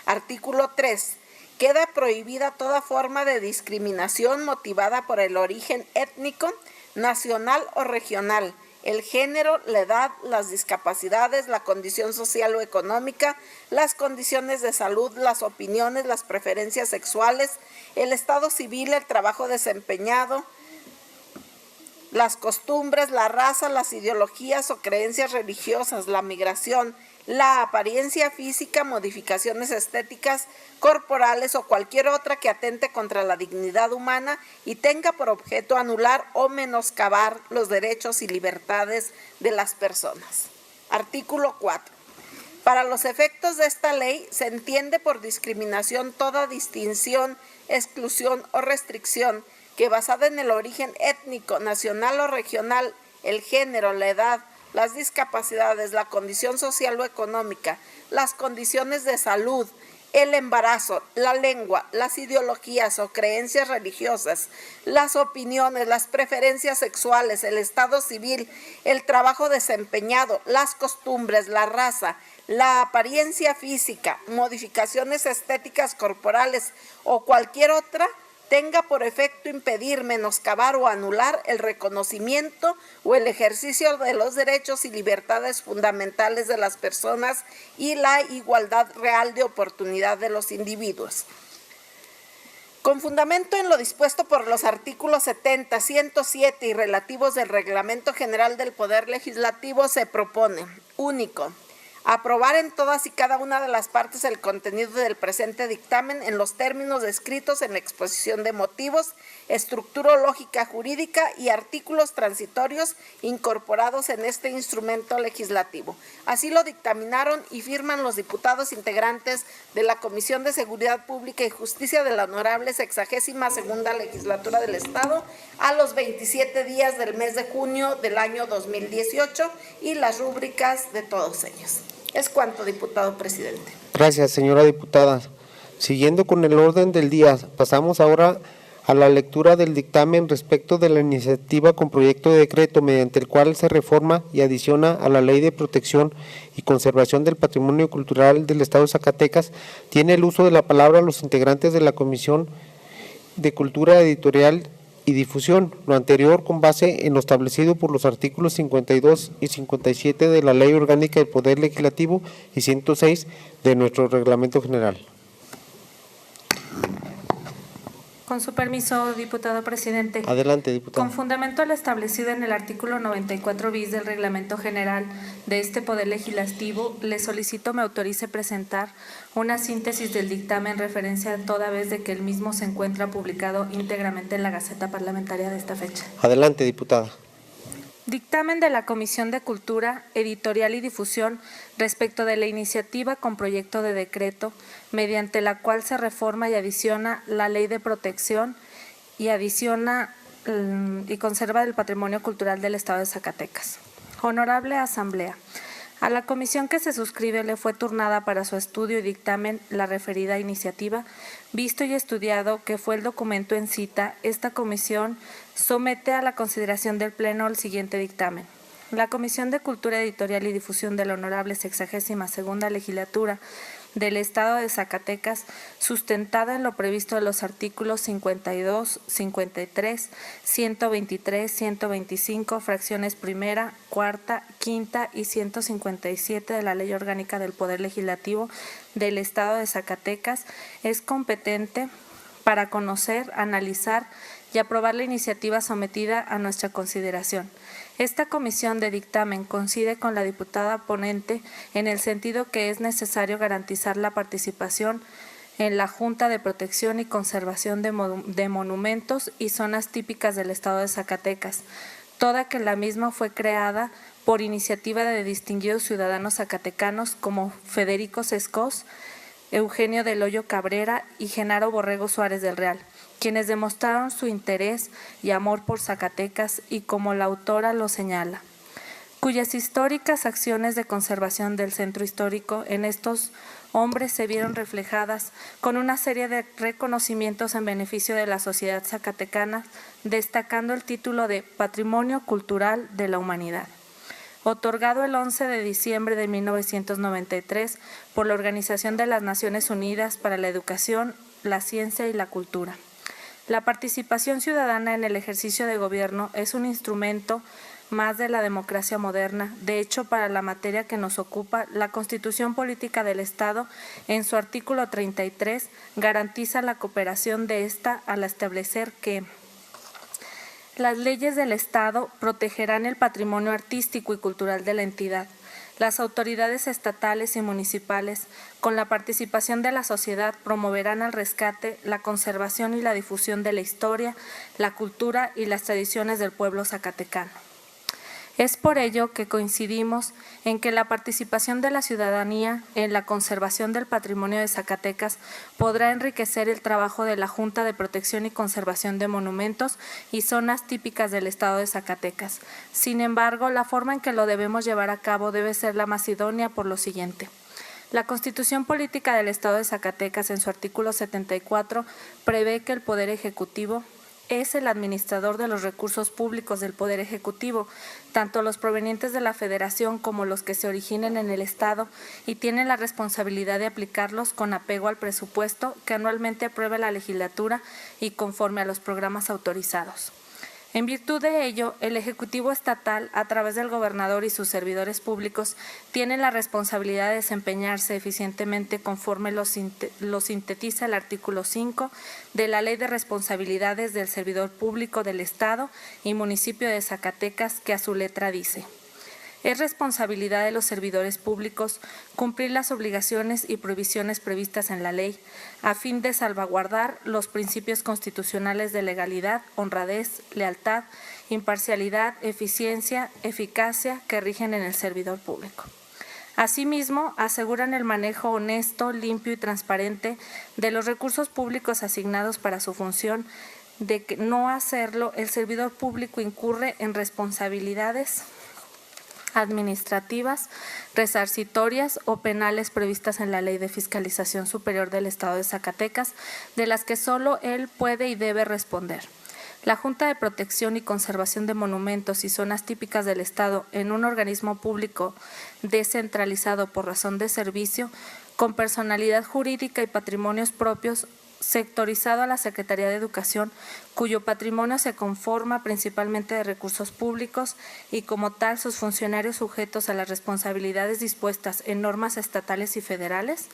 Artículo 3. Queda prohibida toda forma de discriminación motivada por el origen étnico, nacional o regional, el género, la edad, las discapacidades, la condición social o económica, las condiciones de salud, las opiniones, las preferencias sexuales, el estado civil, el trabajo desempeñado, las costumbres, la raza, las ideologías o creencias religiosas, la migración, la apariencia física, modificaciones estéticas, corporales o cualquier otra que atente contra la dignidad humana y tenga por objeto anular o menoscabar los derechos y libertades de las personas. Artículo 4. Para los efectos de esta ley se entiende por discriminación toda distinción, exclusión o restricción que basada en el origen étnico, nacional o regional, el género, la edad, las discapacidades, la condición social o económica, las condiciones de salud, el embarazo, la lengua, las ideologías o creencias religiosas, las opiniones, las preferencias sexuales, el estado civil, el trabajo desempeñado, las costumbres, la raza, la apariencia física, modificaciones estéticas corporales o cualquier otra, tenga por efecto impedir, menoscabar o anular el reconocimiento o el ejercicio de los derechos y libertades fundamentales de las personas y la igualdad real de oportunidad de los individuos. Con fundamento en lo dispuesto por los artículos 70, 107 y relativos del Reglamento General del Poder Legislativo, se propone, único, aprobar en todas y cada una de las partes el contenido del presente dictamen en los términos descritos en la exposición de motivos, estructura lógica jurídica y artículos transitorios incorporados en este instrumento legislativo. Así lo dictaminaron y firman los diputados integrantes de la Comisión de Seguridad Pública y Justicia de la Honorable 62ª Legislatura del Estado a los 27 días del mes de junio del año 2018 y las rúbricas de todos ellos. Es cuanto, diputado presidente. Gracias, señora diputada. Siguiendo con el orden del día, pasamos ahora a la lectura del dictamen respecto de la iniciativa con proyecto de decreto mediante el cual se reforma y adiciona a la Ley de Protección y Conservación del Patrimonio Cultural del Estado de Zacatecas, tiene el uso de la palabra a los integrantes de la Comisión de Cultura Editorial y Difusión, lo anterior con base en lo establecido por los artículos 52 y 57 de la Ley Orgánica del Poder Legislativo y 106 de nuestro Reglamento General. Con su permiso, diputado presidente. Adelante, diputado. Con fundamento a lo establecido en el artículo 94 bis del Reglamento General de este Poder Legislativo, le solicito me autorice presentar una síntesis del dictamen referencia toda vez de que el mismo se encuentra publicado íntegramente en la Gaceta Parlamentaria de esta fecha. Adelante, diputada. Dictamen de la Comisión de Cultura, Editorial y Difusión respecto de la iniciativa con proyecto de decreto mediante la cual se reforma y adiciona la Ley de Protección y adiciona y conserva el patrimonio cultural del Estado de Zacatecas. Honorable Asamblea, a la comisión que se suscribe le fue turnada para su estudio y dictamen la referida iniciativa. Visto y estudiado que fue el documento en cita, esta comisión somete a la consideración del Pleno el siguiente dictamen. La Comisión de Cultura, Editorial y Difusión de la Honorable 62ª Legislatura del Estado de Zacatecas, sustentada en lo previsto de los artículos 52, 53, 123, 125, fracciones primera, cuarta, quinta y 157 de la Ley Orgánica del Poder Legislativo del Estado de Zacatecas, es competente para conocer, analizar y aprobar la iniciativa sometida a nuestra consideración. Esta comisión de dictamen coincide con la diputada ponente en el sentido que es necesario garantizar la participación en la Junta de Protección y Conservación de Monumentos y Zonas Típicas del Estado de Zacatecas, toda que la misma fue creada por iniciativa de distinguidos ciudadanos zacatecanos como Federico Sescos, Eugenio del Hoyo Cabrera y Genaro Borrego Suárez del Real, quienes demostraron su interés y amor por Zacatecas y como la autora lo señala, cuyas históricas acciones de conservación del centro histórico en estos hombres se vieron reflejadas con una serie de reconocimientos en beneficio de la sociedad zacatecana, destacando el título de Patrimonio Cultural de la Humanidad, otorgado el 11 de diciembre de 1993 por la Organización de las Naciones Unidas para la Educación, la Ciencia y la Cultura. La participación ciudadana en el ejercicio de gobierno es un instrumento más de la democracia moderna. De hecho, para la materia que nos ocupa, la Constitución Política del Estado, en su artículo 33, garantiza la cooperación de esta al establecer que las leyes del Estado protegerán el patrimonio artístico y cultural de la entidad. Las autoridades estatales y municipales, con la participación de la sociedad, promoverán el rescate, la conservación y la difusión de la historia, la cultura y las tradiciones del pueblo zacatecano. Es por ello que coincidimos en que la participación de la ciudadanía en la conservación del patrimonio de Zacatecas podrá enriquecer el trabajo de la Junta de Protección y Conservación de Monumentos y Zonas Típicas del Estado de Zacatecas. Sin embargo, la forma en que lo debemos llevar a cabo debe ser la más idónea por lo siguiente. La Constitución Política del Estado de Zacatecas, en su artículo 74, prevé que el Poder Ejecutivo es el administrador de los recursos públicos del Poder Ejecutivo, tanto los provenientes de la Federación como los que se originen en el Estado, y tiene la responsabilidad de aplicarlos con apego al presupuesto que anualmente apruebe la legislatura y conforme a los programas autorizados. En virtud de ello, el Ejecutivo Estatal, a través del gobernador y sus servidores públicos, tiene la responsabilidad de desempeñarse eficientemente conforme lo sintetiza el artículo 5 de la Ley de Responsabilidades del Servidor Público del Estado y Municipio de Zacatecas, que a su letra dice: es responsabilidad de los servidores públicos cumplir las obligaciones y prohibiciones previstas en la ley, a fin de salvaguardar los principios constitucionales de legalidad, honradez, lealtad, imparcialidad, eficiencia, eficacia que rigen en el servidor público. Asimismo, aseguran el manejo honesto, limpio y transparente de los recursos públicos asignados para su función. De que no hacerlo, el servidor público incurre en responsabilidades administrativas, resarcitorias o penales previstas en la Ley de Fiscalización Superior del Estado de Zacatecas, de las que solo él puede y debe responder. La Junta de Protección y Conservación de Monumentos y Zonas Típicas del Estado, en un organismo público descentralizado por razón de servicio, con personalidad jurídica y patrimonios propios, sectorizado a la Secretaría de Educación, cuyo patrimonio se conforma principalmente de recursos públicos y como tal sus funcionarios sujetos a las responsabilidades dispuestas en normas estatales y federales.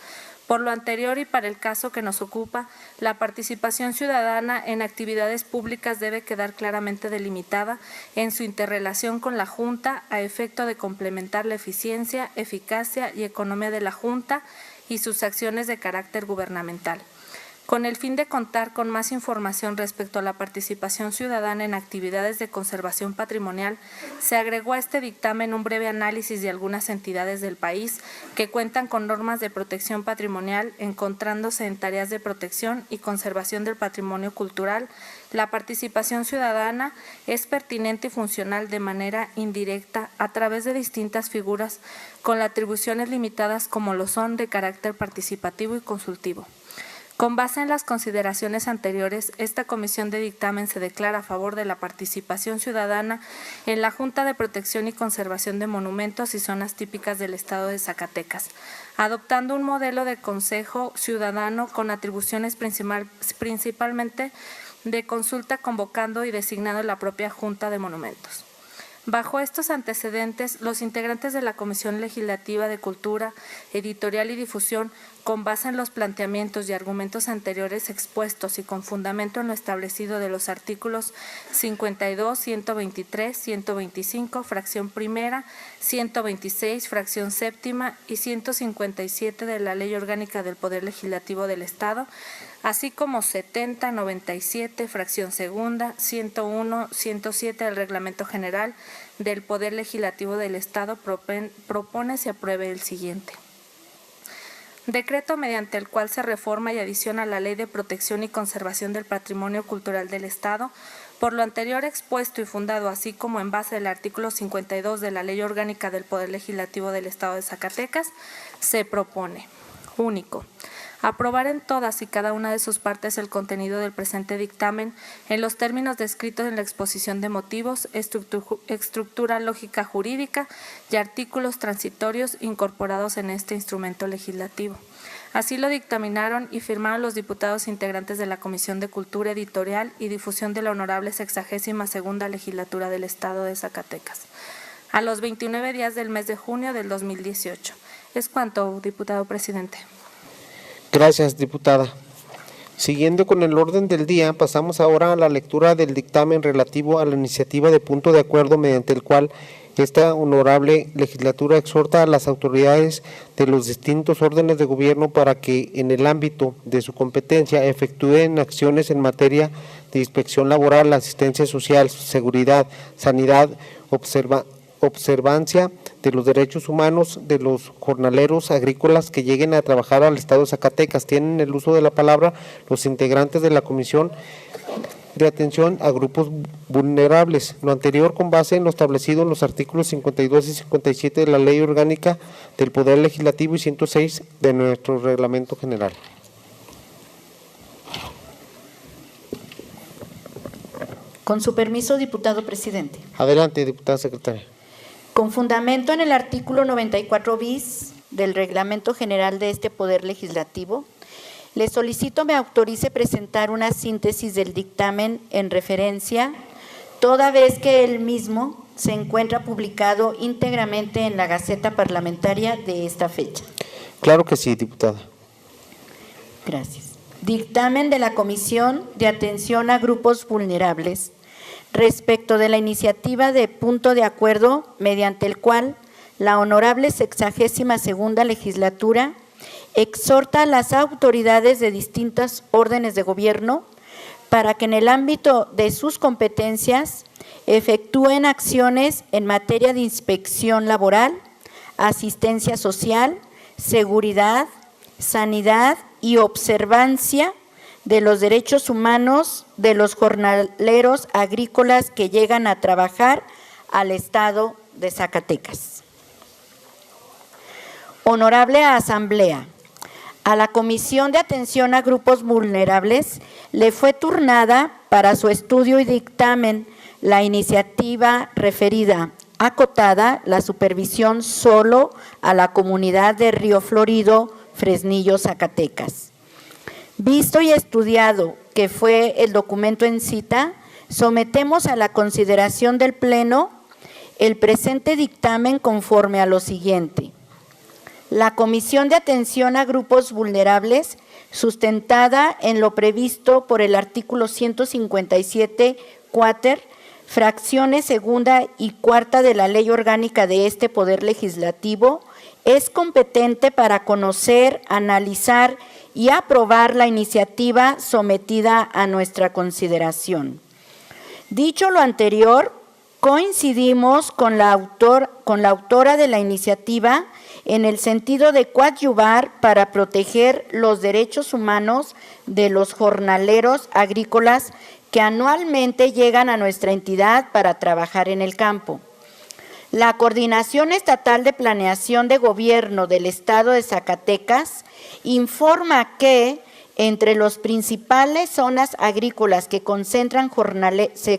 Por lo anterior y para el caso que nos ocupa, la participación ciudadana en actividades públicas debe quedar claramente delimitada en su interrelación con la Junta a efecto de complementar la eficiencia, eficacia y economía de la Junta y sus acciones de carácter gubernamental. Con el fin de contar con más información respecto a la participación ciudadana en actividades de conservación patrimonial, se agregó a este dictamen un breve análisis de algunas entidades del país que cuentan con normas de protección patrimonial, encontrándose en tareas de protección y conservación del patrimonio cultural. La participación ciudadana es pertinente y funcional de manera indirecta a través de distintas figuras con atribuciones limitadas como lo son de carácter participativo y consultivo. Con base en las consideraciones anteriores, esta comisión de dictamen se declara a favor de la participación ciudadana en la Junta de Protección y Conservación de Monumentos y Zonas Típicas del Estado de Zacatecas, adoptando un modelo de consejo ciudadano con atribuciones principalmente de consulta, convocando y designando la propia Junta de Monumentos. Bajo estos antecedentes, los integrantes de la Comisión Legislativa de Cultura, Editorial y Difusión, con base en los planteamientos y argumentos anteriores expuestos y con fundamento en lo establecido de los artículos 52, 123, 125, fracción primera, 126, fracción séptima y 157 de la Ley Orgánica del Poder Legislativo del Estado, así como 70, 97, fracción segunda, 101, 107 del Reglamento General del Poder Legislativo del Estado, propone se apruebe el siguiente. Decreto mediante el cual se reforma y adiciona la Ley de Protección y Conservación del Patrimonio Cultural del Estado. Por lo anterior expuesto y fundado, así como en base al artículo 52 de la Ley Orgánica del Poder Legislativo del Estado de Zacatecas, se propone: único, aprobar en todas y cada una de sus partes el contenido del presente dictamen en los términos descritos en la exposición de motivos, estructura lógica jurídica y artículos transitorios incorporados en este instrumento legislativo. Así lo dictaminaron y firmaron los diputados integrantes de la Comisión de Cultura, Editorial y Difusión de la Honorable 62ª Legislatura del Estado de Zacatecas, a los 29 días del mes de junio del 2018. Es cuanto, diputado presidente. Gracias, diputada. Siguiendo con el orden del día, pasamos ahora a la lectura del dictamen relativo a la iniciativa de punto de acuerdo mediante el cual esta honorable legislatura exhorta a las autoridades de los distintos órdenes de gobierno para que, en el ámbito de su competencia, efectúen acciones en materia de inspección laboral, asistencia social, seguridad, sanidad, observancia de los derechos humanos de los jornaleros agrícolas que lleguen a trabajar al Estado de Zacatecas. Tienen el uso de la palabra los integrantes de la Comisión de Atención a Grupos Vulnerables. Lo anterior con base en lo establecido en los artículos 52 y 57 de la Ley Orgánica del Poder Legislativo y 106 de nuestro Reglamento General. Con su permiso, diputado presidente. Adelante, diputada secretaria. Con fundamento en el artículo 94 bis del Reglamento General de este Poder Legislativo, le solicito me autorice presentar una síntesis del dictamen en referencia, toda vez que el mismo se encuentra publicado íntegramente en la Gaceta Parlamentaria de esta fecha. Claro que sí, diputada. Gracias. Dictamen de la Comisión de Atención a Grupos Vulnerables respecto de la iniciativa de punto de acuerdo mediante el cual la honorable 62ª Legislatura exhorta a las autoridades de distintas órdenes de gobierno para que en el ámbito de sus competencias efectúen acciones en materia de inspección laboral, asistencia social, seguridad, sanidad y observancia de los derechos humanos de los jornaleros agrícolas que llegan a trabajar al Estado de Zacatecas. Honorable Asamblea, a la Comisión de Atención a Grupos Vulnerables le fue turnada para su estudio y dictamen la iniciativa referida, acotada la supervisión solo a la comunidad de Río Florido, Fresnillo, Zacatecas. Visto y estudiado que fue el documento en cita, sometemos a la consideración del Pleno el presente dictamen conforme a lo siguiente. La Comisión de Atención a Grupos Vulnerables, sustentada en lo previsto por el artículo 157 cuater, fracciones segunda y cuarta de la Ley Orgánica de este Poder Legislativo, es competente para conocer, analizar y aprobar la iniciativa sometida a nuestra consideración. Dicho lo anterior, coincidimos con la autora de la iniciativa en el sentido de coadyuvar para proteger los derechos humanos de los jornaleros agrícolas que anualmente llegan a nuestra entidad para trabajar en el campo. La Coordinación Estatal de Planeación de Gobierno del Estado de Zacatecas informa que entre las principales zonas agrícolas que concentran jornaleros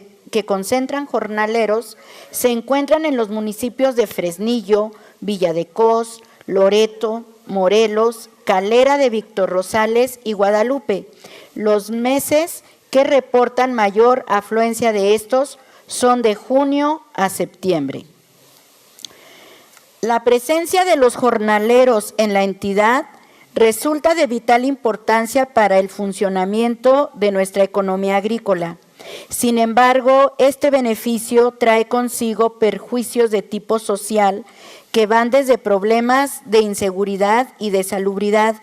se encuentran en los municipios de Fresnillo, Villa de Cos, Loreto, Morelos, Calera de Víctor Rosales y Guadalupe. Los meses que reportan mayor afluencia de estos son de junio a septiembre. La presencia de los jornaleros en la entidad resulta de vital importancia para el funcionamiento de nuestra economía agrícola. Sin embargo, este beneficio trae consigo perjuicios de tipo social que van desde problemas de inseguridad y de salubridad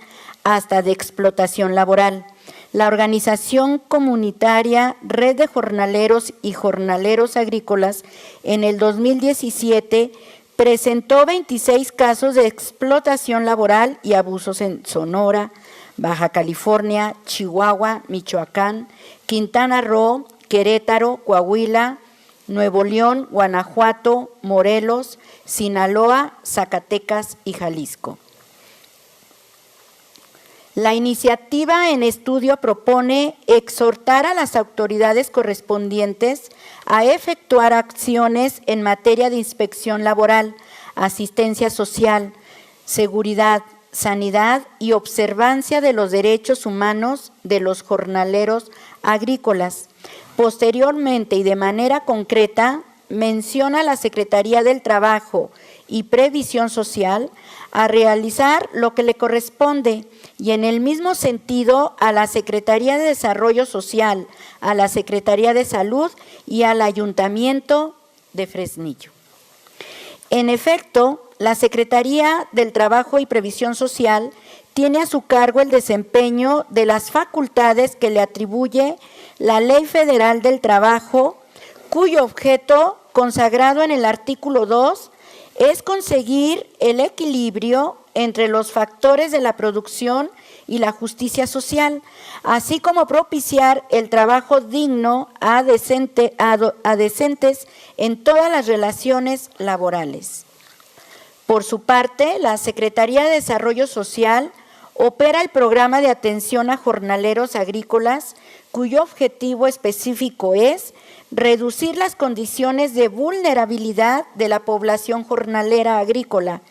hasta de explotación laboral. La organización comunitaria Red de Jornaleros y Jornaleros Agrícolas en el 2017 presentó 26 casos de explotación laboral y abusos en Sonora, Baja California, Chihuahua, Michoacán, Quintana Roo, Querétaro, Coahuila, Nuevo León, Guanajuato, Morelos, Sinaloa, Zacatecas y Jalisco. La iniciativa en estudio propone exhortar a las autoridades correspondientes a efectuar acciones en materia de inspección laboral, asistencia social, seguridad, sanidad y observancia de los derechos humanos de los jornaleros agrícolas. Posteriormente y de manera concreta, menciona a la Secretaría del Trabajo y Previsión Social a realizar lo que le corresponde y en el mismo sentido a la Secretaría de Desarrollo Social, a la Secretaría de Salud y al Ayuntamiento de Fresnillo. En efecto, la Secretaría del Trabajo y Previsión Social tiene a su cargo el desempeño de las facultades que le atribuye la Ley Federal del Trabajo, cuyo objeto, consagrado en el artículo 2, es conseguir el equilibrio entre los factores de la producción y la justicia social, así como propiciar el trabajo digno a decentes en todas las relaciones laborales. Por su parte, la Secretaría de Desarrollo Social opera el programa de atención a jornaleros agrícolas, cuyo objetivo específico es reducir las condiciones de vulnerabilidad de la población jornalera agrícola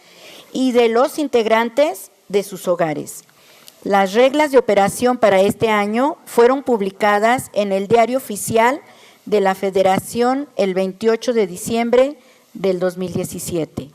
y de los integrantes de sus hogares. Las reglas de operación para este año fueron publicadas en el Diario Oficial de la Federación el 28 de diciembre del 2017.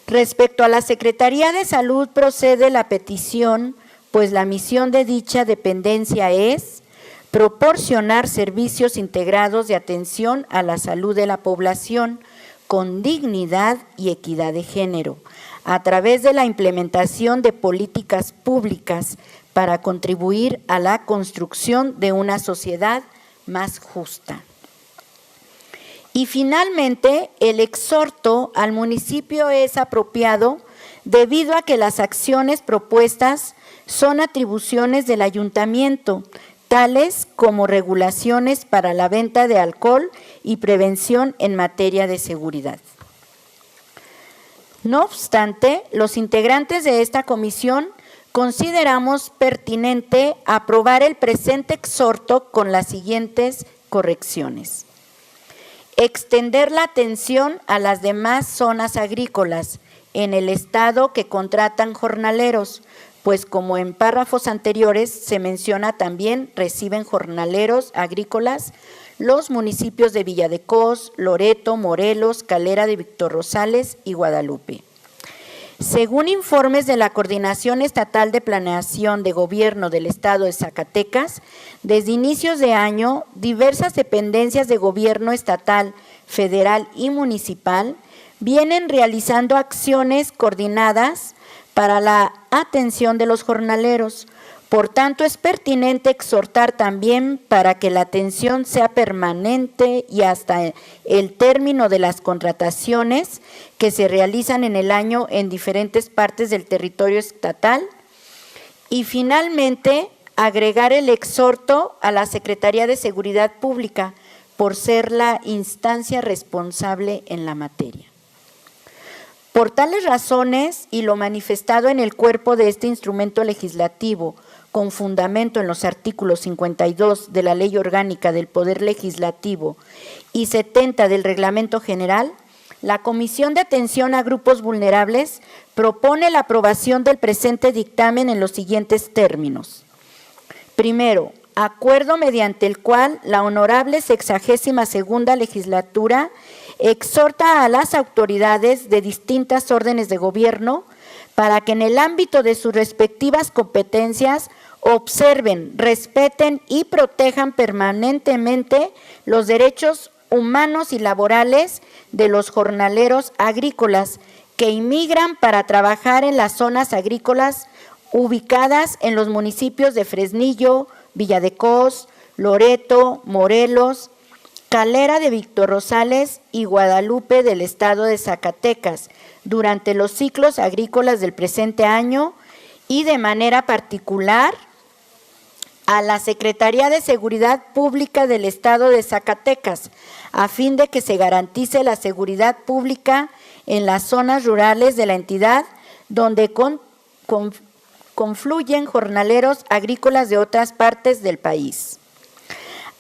Respecto a la Secretaría de Salud procede la petición, pues la misión de dicha dependencia es proporcionar servicios integrados de atención a la salud de la población con dignidad y equidad de género, a través de la implementación de políticas públicas para contribuir a la construcción de una sociedad más justa. Y finalmente, el exhorto al municipio es apropiado debido a que las acciones propuestas son atribuciones del ayuntamiento, tales como regulaciones para la venta de alcohol y prevención en materia de seguridad. No obstante, los integrantes de esta comisión consideramos pertinente aprobar el presente exhorto con las siguientes correcciones. Extender la atención a las demás zonas agrícolas en el estado que contratan jornaleros, pues como en párrafos anteriores se menciona también reciben jornaleros agrícolas los municipios de Villa de Cos, Loreto, Morelos, Calera de Víctor Rosales y Guadalupe. Según informes de la Coordinación Estatal de Planeación de Gobierno del Estado de Zacatecas, desde inicios de año, diversas dependencias de gobierno estatal, federal y municipal vienen realizando acciones coordinadas para la atención de los jornaleros. Por tanto, es pertinente exhortar también para que la atención sea permanente y hasta el término de las contrataciones que se realizan en el año en diferentes partes del territorio estatal. Y finalmente, agregar el exhorto a la Secretaría de Seguridad Pública por ser la instancia responsable en la materia. Por tales razones y lo manifestado en el cuerpo de este instrumento legislativo, con fundamento en los artículos 52 de la Ley Orgánica del Poder Legislativo y 70 del Reglamento General, la Comisión de Atención a Grupos Vulnerables propone la aprobación del presente dictamen en los siguientes términos. Primero, acuerdo mediante el cual la Honorable 62ª Legislatura exhorta a las autoridades de distintas órdenes de gobierno para que en el ámbito de sus respectivas competencias observen, respeten y protejan permanentemente los derechos humanos y laborales de los jornaleros agrícolas que inmigran para trabajar en las zonas agrícolas ubicadas en los municipios de Fresnillo, Villa de Cos, Loreto, Morelos, Calera de Víctor Rosales y Guadalupe del estado de Zacatecas durante los ciclos agrícolas del presente año y de manera particular a la Secretaría de Seguridad Pública del estado de Zacatecas a fin de que se garantice la seguridad pública en las zonas rurales de la entidad donde confluyen jornaleros agrícolas de otras partes del país.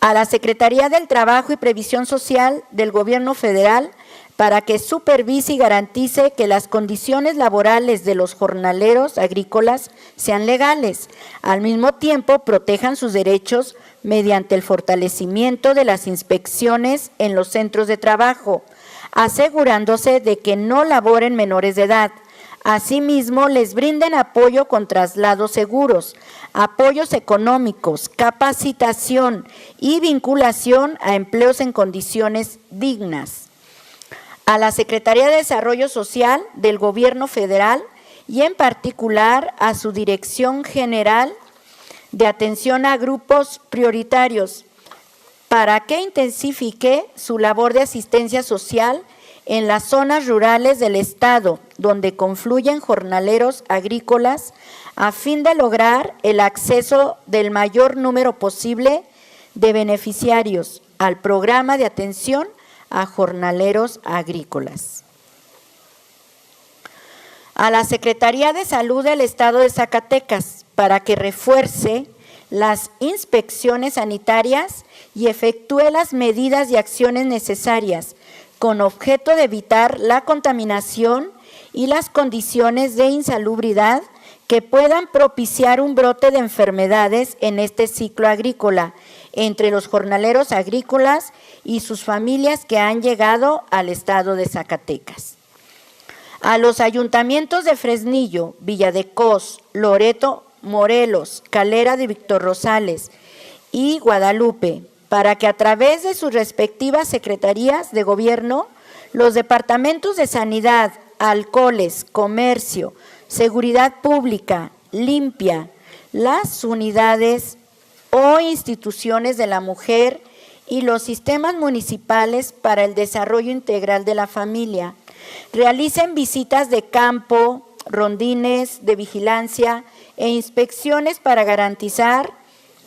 A la Secretaría del Trabajo y Previsión Social del Gobierno Federal para que supervise y garantice que las condiciones laborales de los jornaleros agrícolas sean legales, al mismo tiempo protejan sus derechos mediante el fortalecimiento de las inspecciones en los centros de trabajo, asegurándose de que no laboren menores de edad. Asimismo, les brinden apoyo con traslados seguros, apoyos económicos, capacitación y vinculación a empleos en condiciones dignas. A la Secretaría de Desarrollo Social del Gobierno Federal y en particular a su Dirección General de Atención a Grupos Prioritarios para que intensifique su labor de asistencia social en las zonas rurales del estado donde confluyen jornaleros agrícolas a fin de lograr el acceso del mayor número posible de beneficiarios al programa de atención a jornaleros agrícolas. A la Secretaría de Salud del Estado de Zacatecas para que refuerce las inspecciones sanitarias y efectúe las medidas y acciones necesarias con objeto de evitar la contaminación y las condiciones de insalubridad que puedan propiciar un brote de enfermedades en este ciclo agrícola entre los jornaleros agrícolas y sus familias que han llegado al estado de Zacatecas. A los ayuntamientos de Fresnillo, Villa de Cos, Loreto, Morelos, Calera de Víctor Rosales y Guadalupe, para que a través de sus respectivas secretarías de gobierno, los departamentos de Sanidad, Alcoholes, Comercio, Seguridad Pública, Limpia, las unidades o instituciones de la mujer y los sistemas municipales para el desarrollo integral de la familia, realicen visitas de campo, rondines de vigilancia e inspecciones para garantizar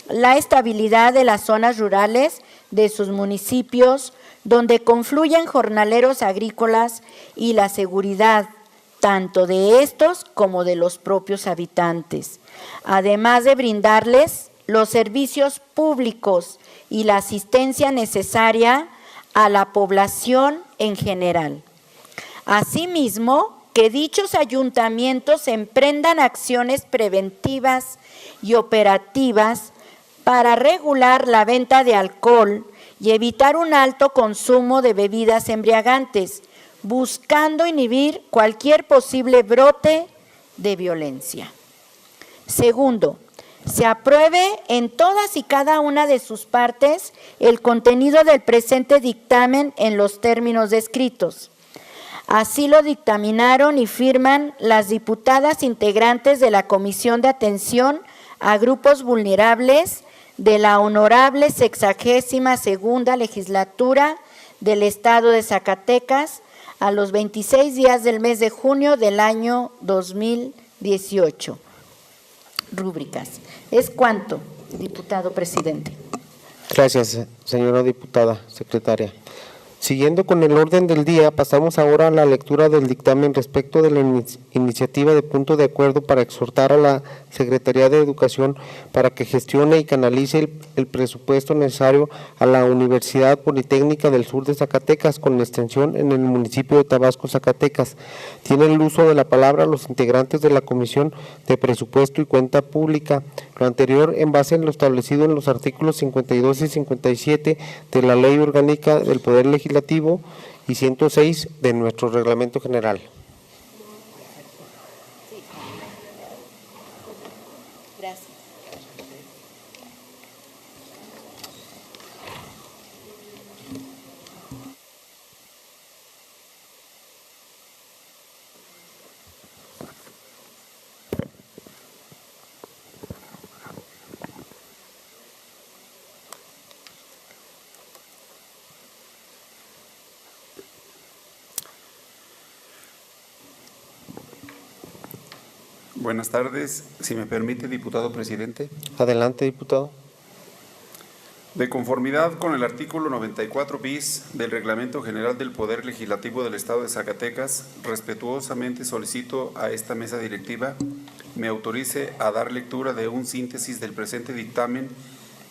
la estabilidad de las zonas rurales de sus municipios, donde confluyen jornaleros agrícolas y la seguridad tanto de estos como de los propios habitantes, además de brindarles los servicios públicos y la asistencia necesaria a la población en general. Asimismo, que dichos ayuntamientos emprendan acciones preventivas y operativas para regular la venta de alcohol y evitar un alto consumo de bebidas embriagantes, buscando inhibir cualquier posible brote de violencia. Segundo, se apruebe en todas y cada una de sus partes el contenido del presente dictamen en los términos descritos. Así lo dictaminaron y firman las diputadas integrantes de la Comisión de Atención a Grupos Vulnerables de la Honorable 62ª Legislatura del Estado de Zacatecas a los 26 días del mes de junio del año 2018. Rúbricas. Es cuanto, diputado presidente. Gracias, señora diputada secretaria. Siguiendo con el orden del día, pasamos ahora a la lectura del dictamen respecto de la iniciativa de punto de acuerdo para exhortar a la Secretaría de Educación para que gestione y canalice el presupuesto necesario a la Universidad Politécnica del Sur de Zacatecas con extensión en el municipio de Tabasco, Zacatecas. Tienen el uso de la palabra los integrantes de la Comisión de Presupuesto y Cuenta Pública. Lo anterior en base a lo establecido en los artículos 52 y 57 de la Ley Orgánica del Poder Legislativo y 106 de nuestro Reglamento General. Gracias. Buenas tardes. Si me permite, diputado presidente. Adelante, diputado. De conformidad con el artículo 94 bis del Reglamento General del Poder Legislativo del Estado de Zacatecas, respetuosamente solicito a esta mesa directiva me autorice a dar lectura de un síntesis del presente dictamen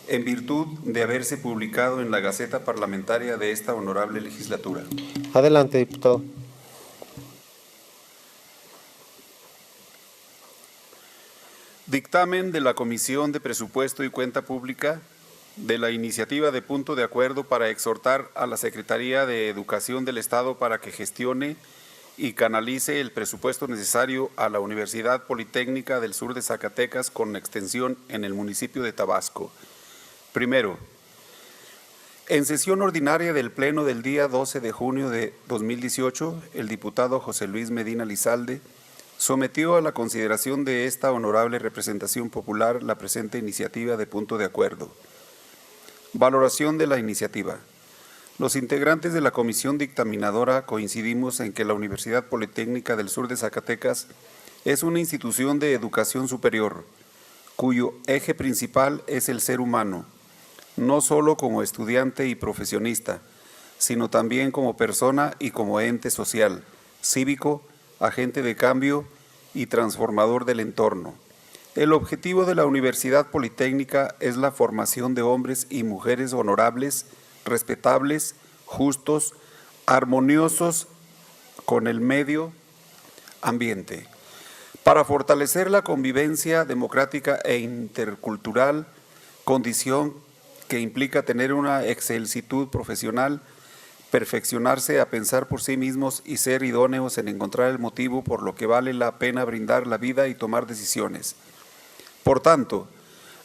en virtud de haberse publicado en la Gaceta Parlamentaria de esta honorable legislatura. Adelante, diputado. Dictamen de la Comisión de Presupuesto y Cuenta Pública de la iniciativa de punto de acuerdo para exhortar a la Secretaría de Educación del Estado para que gestione y canalice el presupuesto necesario a la Universidad Politécnica del Sur de Zacatecas con extensión en el municipio de Tabasco. Primero, en sesión ordinaria del Pleno del día 12 de junio de 2018, el diputado José Luis Medina Lizalde sometió a la consideración de esta honorable representación popular la presente iniciativa de punto de acuerdo. Valoración de la iniciativa. Los integrantes de la comisión dictaminadora coincidimos en que la Universidad Politécnica del Sur de Zacatecas es una institución de educación superior, cuyo eje principal es el ser humano, no solo como estudiante y profesionista, sino también como persona y como ente social, cívico, agente de cambio y transformador del entorno. El objetivo de la Universidad Politécnica es la formación de hombres y mujeres honorables, respetables, justos, armoniosos con el medio ambiente, para fortalecer la convivencia democrática e intercultural, condición que implica tener una excelsitud profesional, perfeccionarse a pensar por sí mismos y ser idóneos en encontrar el motivo por lo que vale la pena brindar la vida y tomar decisiones. Por tanto,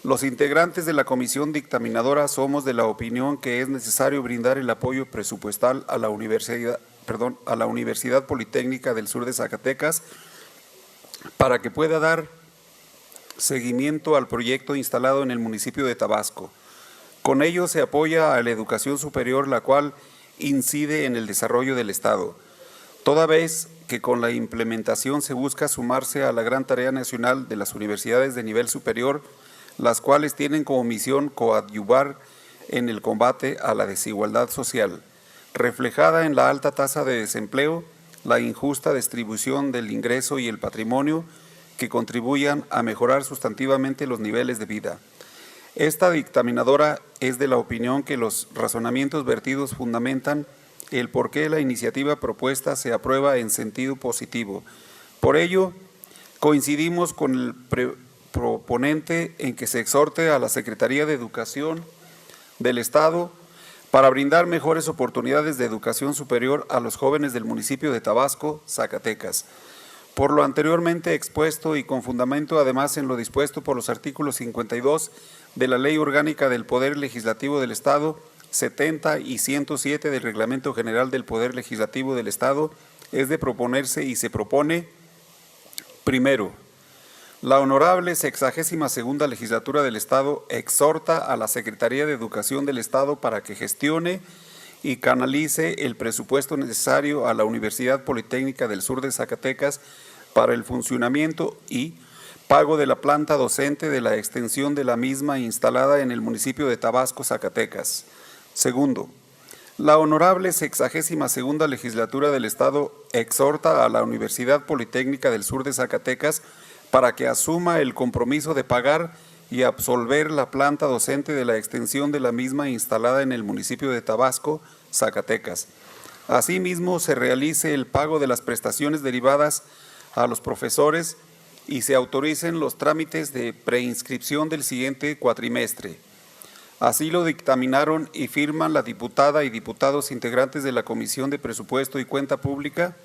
los integrantes de la comisión dictaminadora somos de la opinión que es necesario brindar el apoyo presupuestal a la Universidad Politécnica del Sur de Zacatecas para que pueda dar seguimiento al proyecto instalado en el municipio de Tabasco. Con ello se apoya a la educación superior, la cual incide en el desarrollo del Estado, toda vez que con la implementación se busca sumarse a la gran tarea nacional de las universidades de nivel superior, las cuales tienen como misión coadyuvar en el combate a la desigualdad social, reflejada en la alta tasa de desempleo, la injusta distribución del ingreso y el patrimonio que contribuyan a mejorar sustantivamente los niveles de vida. Esta dictaminadora es de la opinión que los razonamientos vertidos fundamentan el por qué la iniciativa propuesta se aprueba en sentido positivo. Por ello, coincidimos con el proponente en que se exhorte a la Secretaría de Educación del Estado para brindar mejores oportunidades de educación superior a los jóvenes del municipio de Tabasco, Zacatecas. Por lo anteriormente expuesto y con fundamento además en lo dispuesto por los artículos 52 de la Ley Orgánica del Poder Legislativo del Estado, 70 y 107 del Reglamento General del Poder Legislativo del Estado, es de proponerse y se propone, primero, la Honorable 62ª Legislatura del Estado exhorta a la Secretaría de Educación del Estado para que gestione y canalice el presupuesto necesario a la Universidad Politécnica del Sur de Zacatecas para el funcionamiento y pago de la planta docente de la extensión de la misma instalada en el municipio de Tabasco, Zacatecas. Segundo, la Honorable 62ª Legislatura del Estado exhorta a la Universidad Politécnica del Sur de Zacatecas para que asuma el compromiso de pagar y absolver la planta docente de la extensión de la misma instalada en el municipio de Tabasco, Zacatecas. Asimismo, se realice el pago de las prestaciones derivadas a los profesores y se autoricen los trámites de preinscripción del siguiente cuatrimestre. Así lo dictaminaron y firman la diputada y diputados integrantes de la Comisión de Presupuesto y Cuenta Pública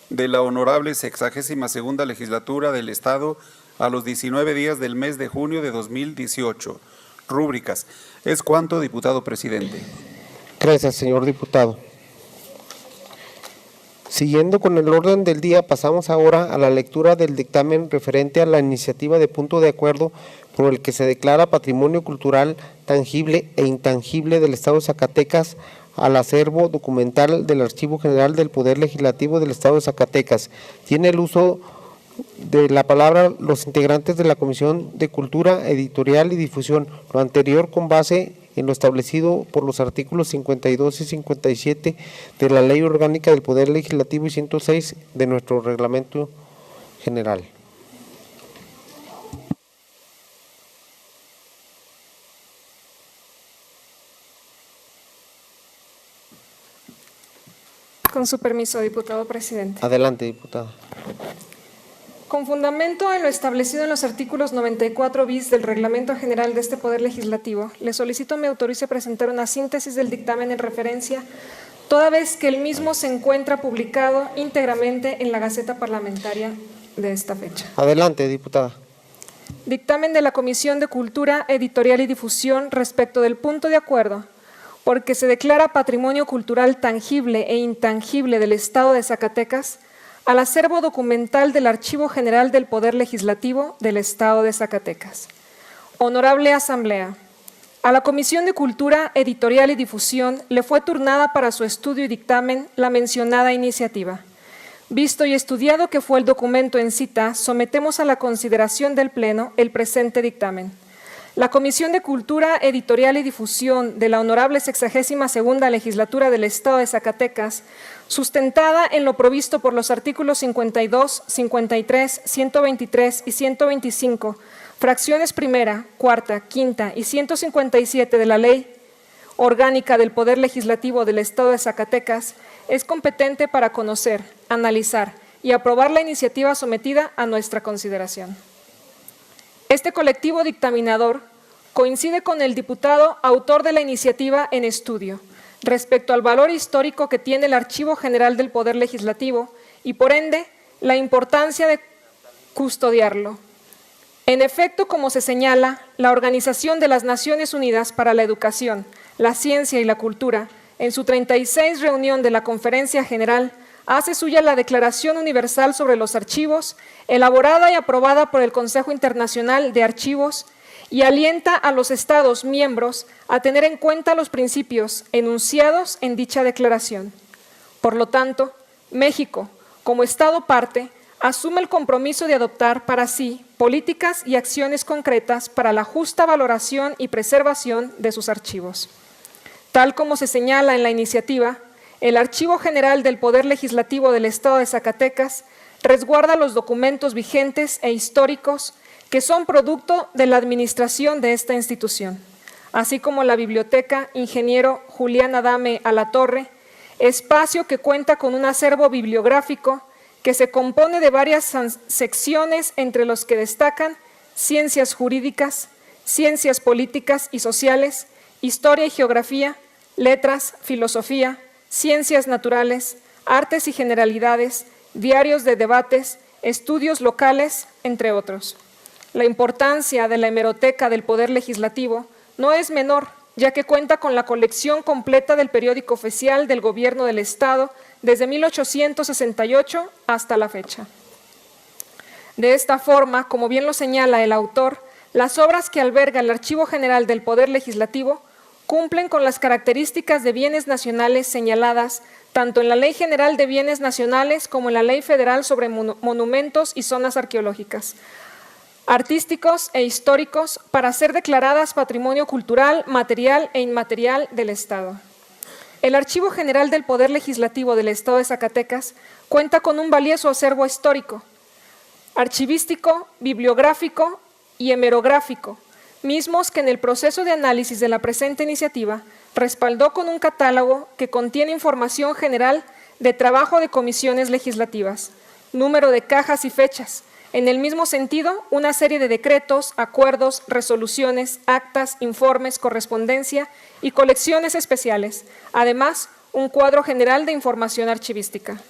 de la Honorable 62ª Legislatura del Estado a los 19 días del mes de junio de 2018. Rúbricas. Es cuanto, diputado presidente. Gracias, señor diputado. Siguiendo con el orden del día, pasamos ahora a la lectura del dictamen referente a la iniciativa de punto de acuerdo por el que se declara patrimonio cultural tangible e intangible del Estado de Zacatecas al acervo documental del Archivo General del Poder Legislativo del Estado de Zacatecas. Tiene el uso de la palabra los integrantes de la Comisión de Cultura, Editorial y Difusión, lo anterior con base en lo establecido por los artículos 52 y 57 de la Ley Orgánica del Poder Legislativo y 106 de nuestro Reglamento General. Con su permiso, diputado presidente. Adelante, diputada. Con fundamento en lo establecido en los artículos 94 bis del Reglamento General de este Poder Legislativo, le solicito me autorice presentar una síntesis del dictamen en referencia, toda vez que el mismo se encuentra publicado íntegramente en la Gaceta Parlamentaria de esta fecha. Adelante, diputada. Dictamen de la Comisión de Cultura, Editorial y Difusión respecto del punto de acuerdo porque se declara patrimonio cultural tangible e intangible del Estado de Zacatecas al acervo documental del Archivo General del Poder Legislativo del Estado de Zacatecas. Honorable Asamblea, a la Comisión de Cultura, Editorial y Difusión le fue turnada para su estudio y dictamen la mencionada iniciativa. Visto y estudiado que fue el documento en cita, sometemos a la consideración del Pleno el presente dictamen. La Comisión de Cultura, Editorial y Difusión de la Honorable 62ª Legislatura del Estado de Zacatecas, sustentada en lo provisto por los artículos 52, 53, 123 y 125, fracciones primera, cuarta, quinta y 157 de la Ley Orgánica del Poder Legislativo del Estado de Zacatecas, es competente para conocer, analizar y aprobar la iniciativa sometida a nuestra consideración. Este colectivo dictaminador coincide con el diputado autor de la iniciativa en estudio respecto al valor histórico que tiene el Archivo General del Poder Legislativo y, por ende, la importancia de custodiarlo. En efecto, como se señala, la Organización de las Naciones Unidas para la Educación, la Ciencia y la Cultura, en su 36 reunión de la Conferencia General, hace suya la Declaración Universal sobre los Archivos, elaborada y aprobada por el Consejo Internacional de Archivos, y alienta a los Estados miembros a tener en cuenta los principios enunciados en dicha declaración. Por lo tanto, México, como Estado parte, asume el compromiso de adoptar para sí políticas y acciones concretas para la justa valoración y preservación de sus archivos. Tal como se señala en la iniciativa, el Archivo General del Poder Legislativo del Estado de Zacatecas resguarda los documentos vigentes e históricos que son producto de la administración de esta institución, así como la Biblioteca Ingeniero Julián Adame Alatorre, espacio que cuenta con un acervo bibliográfico que se compone de varias secciones, entre los que destacan ciencias jurídicas, ciencias políticas y sociales, historia y geografía, letras, filosofía, ciencias naturales, artes y generalidades, diarios de debates, estudios locales, entre otros. La importancia de la hemeroteca del Poder Legislativo no es menor, ya que cuenta con la colección completa del periódico oficial del Gobierno del Estado desde 1868 hasta la fecha. De esta forma, como bien lo señala el autor, las obras que alberga el Archivo General del Poder Legislativo cumplen con las características de bienes nacionales señaladas tanto en la Ley General de Bienes Nacionales como en la Ley Federal sobre Monumentos y Zonas Arqueológicas, artísticos e históricos, para ser declaradas Patrimonio Cultural, Material e Inmaterial del Estado. El Archivo General del Poder Legislativo del Estado de Zacatecas cuenta con un valioso acervo histórico, archivístico, bibliográfico y hemerográfico, mismos que en el proceso de análisis de la presente iniciativa respaldó con un catálogo que contiene información general de trabajo de comisiones legislativas, número de cajas y fechas. En el mismo sentido, una serie de decretos, acuerdos, resoluciones, actas, informes, correspondencia y colecciones especiales. Además, un cuadro general de información archivística.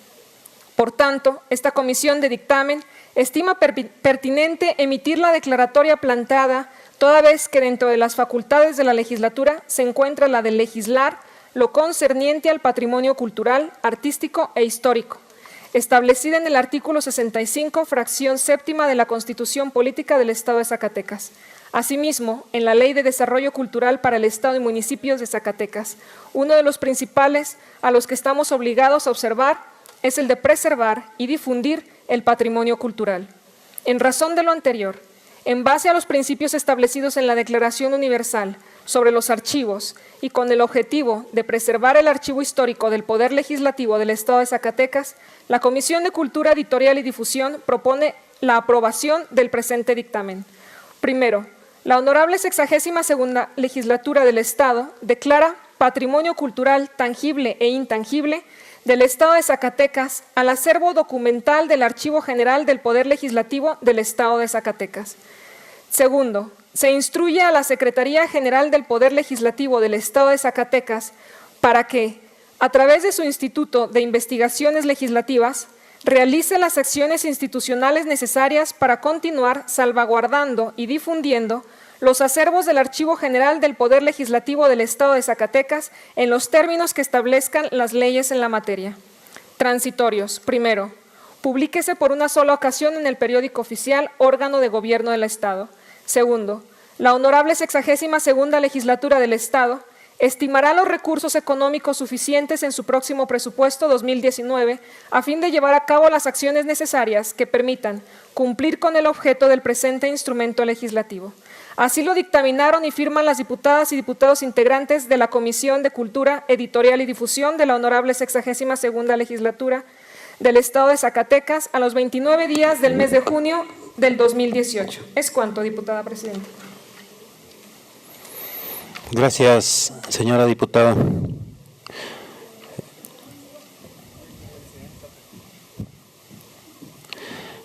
Por tanto, esta comisión de dictamen estima pertinente emitir la declaratoria planteada, toda vez que dentro de las facultades de la legislatura se encuentra la de legislar lo concerniente al patrimonio cultural, artístico e histórico, establecida en el artículo 65, fracción séptima de la Constitución Política del Estado de Zacatecas. Asimismo, en la Ley de Desarrollo Cultural para el Estado y Municipios de Zacatecas, uno de los principales a los que estamos obligados a observar es el de preservar y difundir el patrimonio cultural. En razón de lo anterior, en base a los principios establecidos en la Declaración Universal sobre los archivos y con el objetivo de preservar el archivo histórico del Poder Legislativo del Estado de Zacatecas, la Comisión de Cultura, Editorial y Difusión propone la aprobación del presente dictamen. Primero, la Honorable 62ª Legislatura del Estado declara Patrimonio Cultural Tangible e Intangible del Estado de Zacatecas al acervo documental del Archivo General del Poder Legislativo del Estado de Zacatecas. Segundo, se instruye a la Secretaría General del Poder Legislativo del Estado de Zacatecas para que, a través de su Instituto de Investigaciones Legislativas, realice las acciones institucionales necesarias para continuar salvaguardando y difundiendo los acervos del Archivo General del Poder Legislativo del Estado de Zacatecas en los términos que establezcan las leyes en la materia. Transitorios. Primero, publíquese por una sola ocasión en el periódico oficial, órgano de gobierno del Estado. Segundo, la Honorable 62ª Legislatura del Estado estimará los recursos económicos suficientes en su próximo presupuesto 2019 a fin de llevar a cabo las acciones necesarias que permitan cumplir con el objeto del presente instrumento legislativo. Así lo dictaminaron y firman las diputadas y diputados integrantes de la Comisión de Cultura, Editorial y Difusión de la Honorable 62ª Legislatura del Estado de Zacatecas a los 29 días del mes de junio del 2018. Es cuanto, diputada presidenta. Gracias, señora diputada.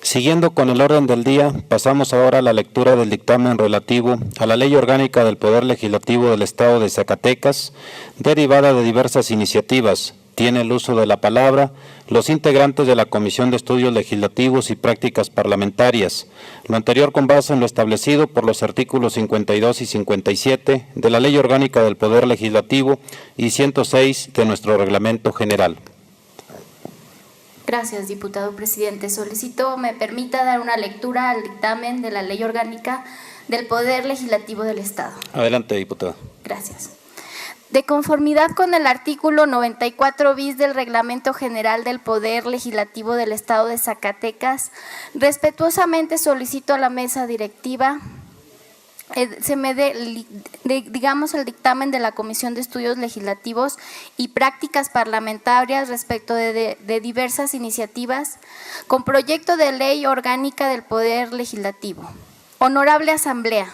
Siguiendo con el orden del día, pasamos ahora a la lectura del dictamen relativo a la Ley Orgánica del Poder Legislativo del Estado de Zacatecas, derivada de diversas iniciativas. Tiene el uso de la palabra los integrantes de la Comisión de Estudios Legislativos y Prácticas Parlamentarias, lo anterior con base en lo establecido por los artículos 52 y 57 de la Ley Orgánica del Poder Legislativo y 106 de nuestro Reglamento General. Gracias, diputado presidente. Solicito me permita dar una lectura al dictamen de la Ley Orgánica del Poder Legislativo del Estado. Adelante, diputada. Gracias. De conformidad con el artículo 94 bis del Reglamento General del Poder Legislativo del Estado de Zacatecas, respetuosamente solicito a la mesa directiva digamos, el dictamen de la Comisión de Estudios Legislativos y Prácticas Parlamentarias respecto de diversas iniciativas con proyecto de ley orgánica del Poder Legislativo. Honorable Asamblea,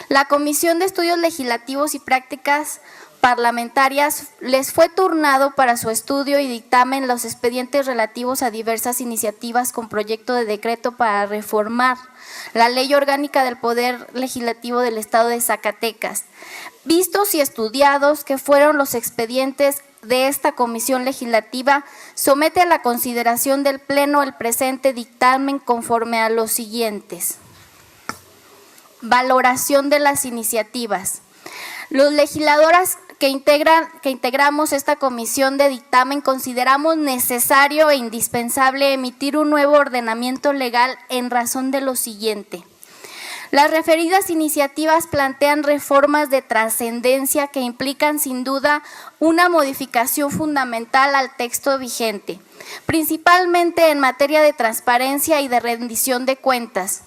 la Comisión de Estudios Legislativos y Prácticas Parlamentarias les fue turnado para su estudio y dictamen los expedientes relativos a diversas iniciativas con proyecto de decreto para reformar la Ley Orgánica del Poder Legislativo del Estado de Zacatecas. Vistos y estudiados que fueron los expedientes de esta comisión legislativa, somete a la consideración del Pleno el presente dictamen conforme a los siguientes. Valoración de las iniciativas. Los legisladores que integramos esta comisión de dictamen consideramos necesario e indispensable emitir un nuevo ordenamiento legal en razón de lo siguiente. Las referidas iniciativas plantean reformas de trascendencia que implican sin duda una modificación fundamental al texto vigente, principalmente en materia de transparencia y de rendición de cuentas.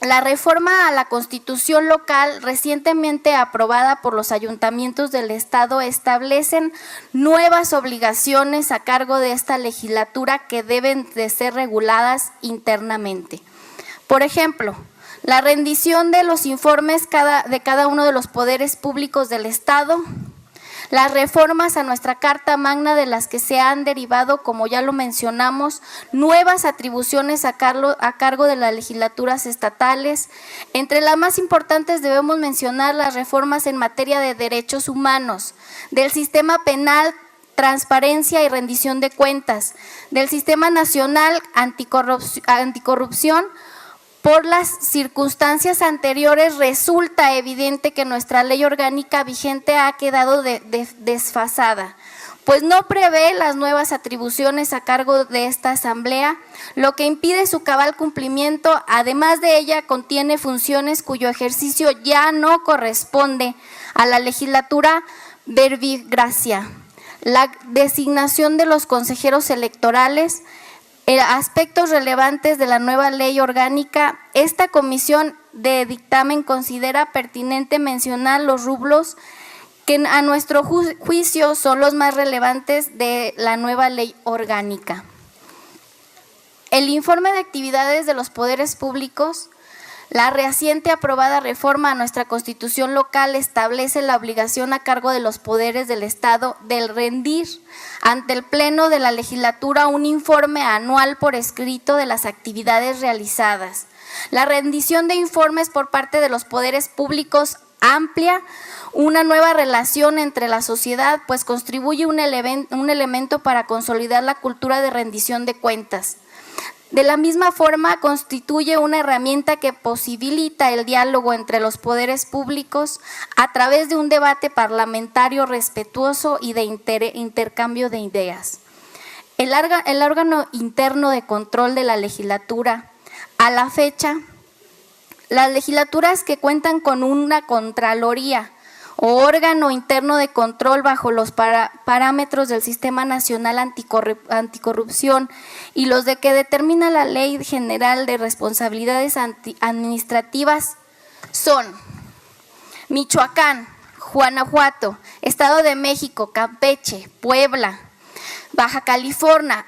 La reforma a la Constitución local recientemente aprobada por los ayuntamientos del Estado establecen nuevas obligaciones a cargo de esta legislatura que deben de ser reguladas internamente. Por ejemplo, la rendición de los informes de cada uno de los poderes públicos del Estado, las reformas a nuestra Carta Magna de las que se han derivado, como ya lo mencionamos, nuevas atribuciones a cargo de las legislaturas estatales. Entre las más importantes debemos mencionar las reformas en materia de derechos humanos, del sistema penal, transparencia y rendición de cuentas, del sistema nacional anticorrupción. Por las circunstancias anteriores resulta evidente que nuestra ley orgánica vigente ha quedado desfasada, pues no prevé las nuevas atribuciones a cargo de esta Asamblea, lo que impide su cabal cumplimiento. Además de ella, contiene funciones cuyo ejercicio ya no corresponde a la legislatura verbigracia. La designación de los consejeros electorales, aspectos relevantes de la nueva ley orgánica. Esta comisión de dictamen considera pertinente mencionar los rubros que a nuestro juicio son los más relevantes de la nueva ley orgánica. El informe de actividades de los poderes públicos. La reciente aprobada reforma a nuestra Constitución local establece la obligación a cargo de los poderes del Estado de rendir ante el Pleno de la Legislatura un informe anual por escrito de las actividades realizadas. La rendición de informes por parte de los poderes públicos amplia una nueva relación entre la sociedad, pues contribuye un elemento para consolidar la cultura de rendición de cuentas. De la misma forma, constituye una herramienta que posibilita el diálogo entre los poderes públicos a través de un debate parlamentario respetuoso y de intercambio de ideas. El órgano interno de control de la legislatura. A la fecha, las legislaturas que cuentan con una Contraloría o órgano interno de control bajo los parámetros del Sistema Nacional Anticorrupción y los de que determina la Ley General de Responsabilidades Administrativas son Michoacán, Guanajuato, Estado de México, Campeche, Puebla, Baja California,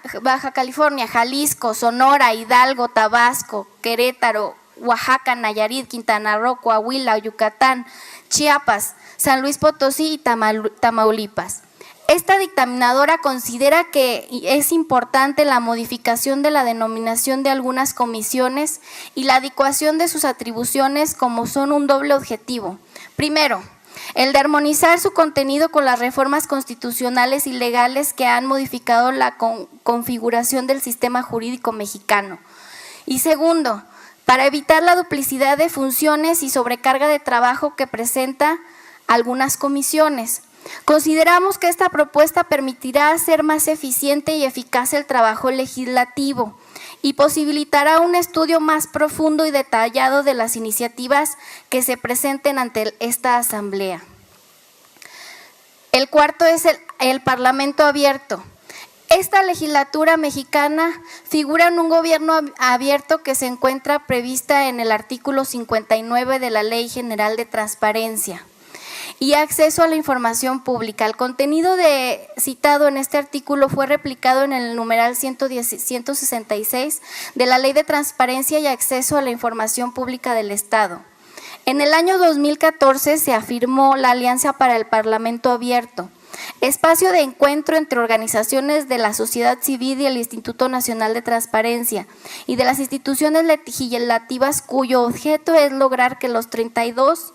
Jalisco, Sonora, Hidalgo, Tabasco, Querétaro, Oaxaca, Nayarit, Quintana Roo, Coahuila, Yucatán, Chiapas, San Luis Potosí y Tamaulipas. Esta dictaminadora considera que es importante la modificación de la denominación de algunas comisiones y la adecuación de sus atribuciones, como son un doble objetivo. Primero, el de armonizar su contenido con las reformas constitucionales y legales que han modificado la configuración del sistema jurídico mexicano. Y segundo, para evitar la duplicidad de funciones y sobrecarga de trabajo que presenta algunas comisiones. Consideramos que esta propuesta permitirá hacer más eficiente y eficaz el trabajo legislativo y posibilitará un estudio más profundo y detallado de las iniciativas que se presenten ante esta Asamblea. El cuarto es el Parlamento abierto. Esta legislatura mexicana figura en un gobierno abierto que se encuentra prevista en el artículo 59 de la Ley General de Transparencia y Acceso a la Información Pública. El contenido citado en este artículo fue replicado en el numeral 166 de la Ley de Transparencia y Acceso a la Información Pública del Estado. En el año 2014 se afirmó la Alianza para el Parlamento Abierto, espacio de encuentro entre organizaciones de la sociedad civil y el Instituto Nacional de Transparencia y de las instituciones legislativas cuyo objeto es lograr que los 32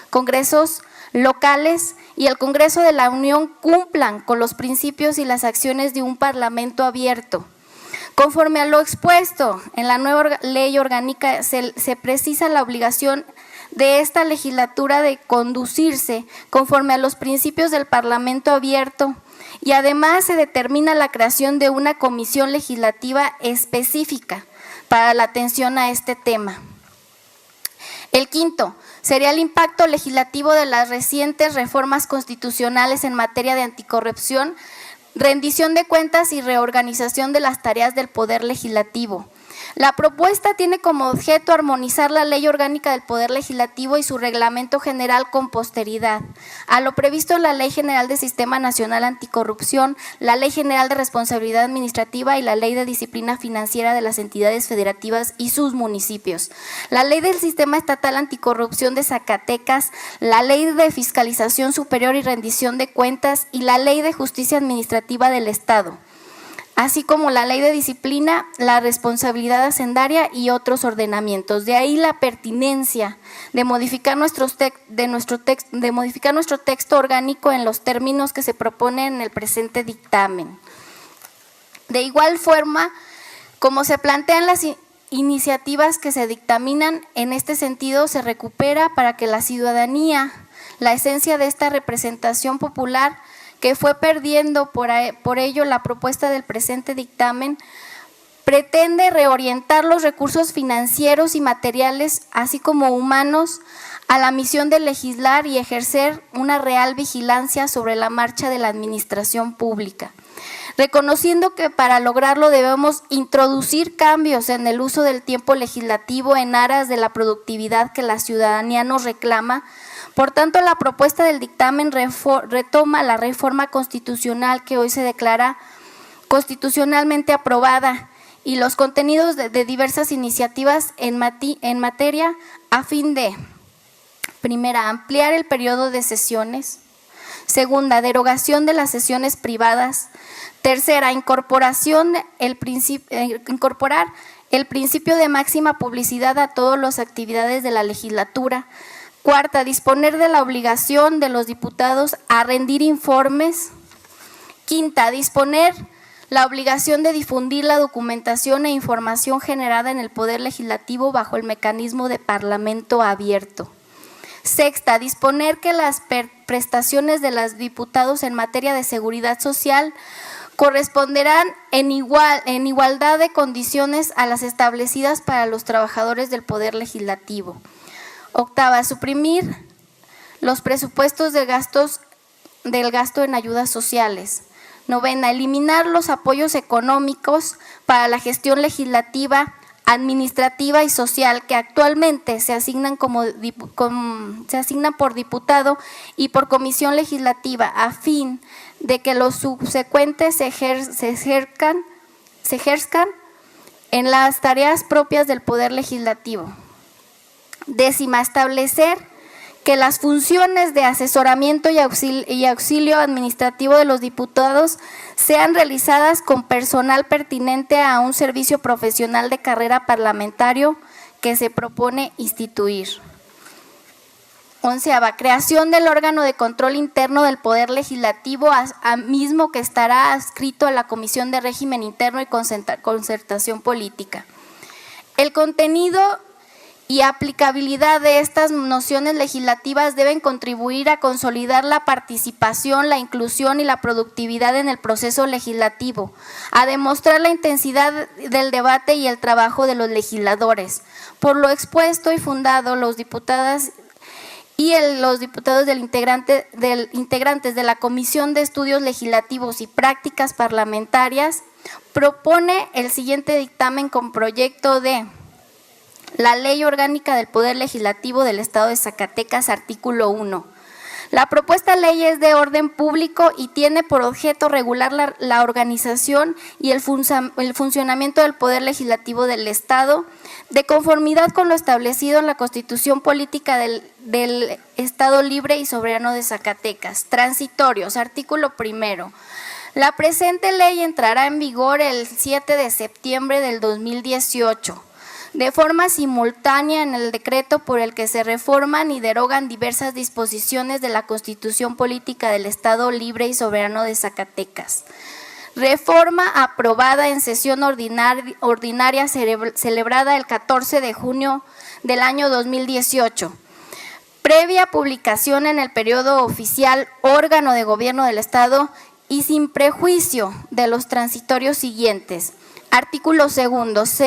congresos locales y el Congreso de la Unión cumplan con los principios y las acciones de un Parlamento abierto. Conforme a lo expuesto en la nueva ley orgánica, se precisa la obligación de esta legislatura de conducirse conforme a los principios del Parlamento abierto y además se determina la creación de una comisión legislativa específica para la atención a este tema. El quinto sería el impacto legislativo de las recientes reformas constitucionales en materia de anticorrupción, rendición de cuentas y reorganización de las tareas del Poder Legislativo. La propuesta tiene como objeto armonizar la Ley Orgánica del Poder Legislativo y su reglamento general con posteridad a lo previsto en la Ley General del Sistema Nacional Anticorrupción, la Ley General de Responsabilidad Administrativa y la Ley de Disciplina Financiera de las entidades federativas y sus municipios, la Ley del Sistema Estatal Anticorrupción de Zacatecas, la Ley de Fiscalización Superior y Rendición de Cuentas y la Ley de Justicia Administrativa del Estado, así como la Ley de Disciplina, la Responsabilidad Hacendaria y otros ordenamientos. De ahí la pertinencia de modificar nuestro texto orgánico en los términos que se proponen en el presente dictamen. De igual forma, como se plantean las iniciativas que se dictaminan, en este sentido se recupera para que la ciudadanía, la esencia de esta representación popular, que fue perdiendo por ello la propuesta del presente dictamen, pretende reorientar los recursos financieros y materiales, así como humanos, a la misión de legislar y ejercer una real vigilancia sobre la marcha de la administración pública, reconociendo que para lograrlo debemos introducir cambios en el uso del tiempo legislativo en aras de la productividad que la ciudadanía nos reclama. Por tanto, la propuesta del dictamen retoma la reforma constitucional que hoy se declara constitucionalmente aprobada y los contenidos de diversas iniciativas en materia a fin de, primera, ampliar el periodo de sesiones; segunda, derogación de las sesiones privadas; tercera, incorporar el principio de máxima publicidad a todas las actividades de la legislatura; cuarta, disponer de la obligación de los diputados a rendir informes; quinta, disponer la obligación de difundir la documentación e información generada en el Poder Legislativo bajo el mecanismo de Parlamento abierto; sexta, disponer que las prestaciones de los diputados en materia de seguridad social corresponderán en igualdad de condiciones a las establecidas para los trabajadores del Poder Legislativo; octava, suprimir los presupuestos del gasto en ayudas sociales; novena, eliminar los apoyos económicos para la gestión legislativa, administrativa y social que actualmente se asignan por diputado y por comisión legislativa a fin de que los subsecuentes se ejerzcan en las tareas propias del Poder Legislativo. Décima, establecer que las funciones de asesoramiento y auxilio administrativo de los diputados sean realizadas con personal pertinente a un servicio profesional de carrera parlamentario que se propone instituir. Onceava, creación del órgano de control interno del Poder Legislativo, mismo que estará adscrito a la Comisión de Régimen Interno y Concertación Política. El contenido y aplicabilidad de estas nociones legislativas deben contribuir a consolidar la participación, la inclusión y la productividad en el proceso legislativo, a demostrar la intensidad del debate y el trabajo de los legisladores. Por lo expuesto y fundado, los diputadas y los diputados integrantes de la Comisión de Estudios Legislativos y Prácticas Parlamentarias, propone el siguiente dictamen con proyecto de la Ley Orgánica del Poder Legislativo del Estado de Zacatecas, artículo 1. La propuesta ley es de orden público y tiene por objeto regular la organización y el funcionamiento del Poder Legislativo del Estado, de conformidad con lo establecido en la Constitución Política del Estado Libre y Soberano de Zacatecas. Transitorios, artículo 1. La presente ley entrará en vigor el 7 de septiembre del 2018. De forma simultánea en el decreto por el que se reforman y derogan diversas disposiciones de la Constitución Política del Estado Libre y Soberano de Zacatecas. Reforma aprobada en sesión ordinaria celebrada el 14 de junio del año 2018. Previa publicación en el periodo oficial órgano de gobierno del Estado y sin prejuicio de los transitorios siguientes. Artículo 2.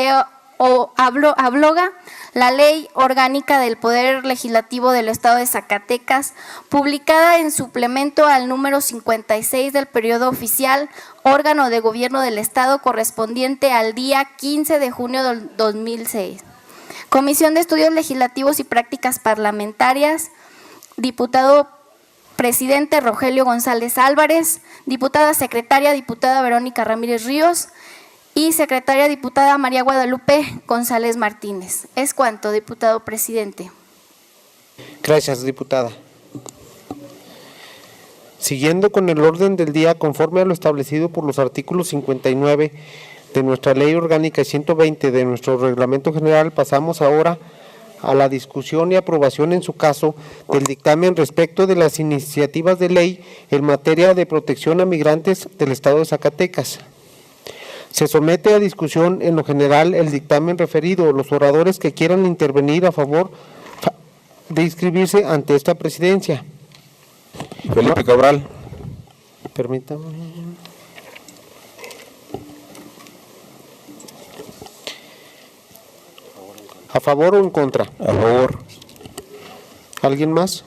Abroga la Ley Orgánica del Poder Legislativo del Estado de Zacatecas, publicada en suplemento al número 56 del periodo oficial, órgano de gobierno del Estado, correspondiente al día 15 de junio del 2006. Comisión de Estudios Legislativos y Prácticas Parlamentarias, diputado presidente Rogelio González Álvarez, diputada secretaria, diputada Verónica Ramírez Ríos, y secretaria diputada María Guadalupe González Martínez. Es cuanto, diputado presidente. Gracias, diputada. Siguiendo con el orden del día, conforme a lo establecido por los artículos 59 de nuestra Ley Orgánica y 120 de nuestro Reglamento General, pasamos ahora a la discusión y aprobación en su caso del dictamen respecto de las iniciativas de ley en materia de protección a migrantes del Estado de Zacatecas. Se somete a discusión en lo general el dictamen referido. Los oradores que quieran intervenir a favor de inscribirse ante esta presidencia. Felipe Cabral. Permítame. ¿A favor o en contra? A favor. ¿Alguien más?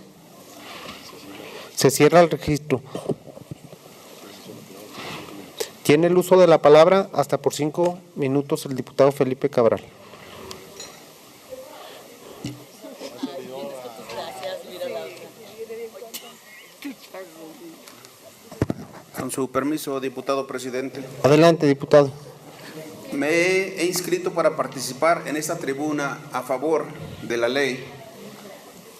Se cierra el registro. Tiene el uso de la palabra hasta por 5 minutos el diputado Felipe Cabral. Con su permiso, diputado presidente. Adelante, diputado. Me he inscrito para participar en esta tribuna a favor de la ley,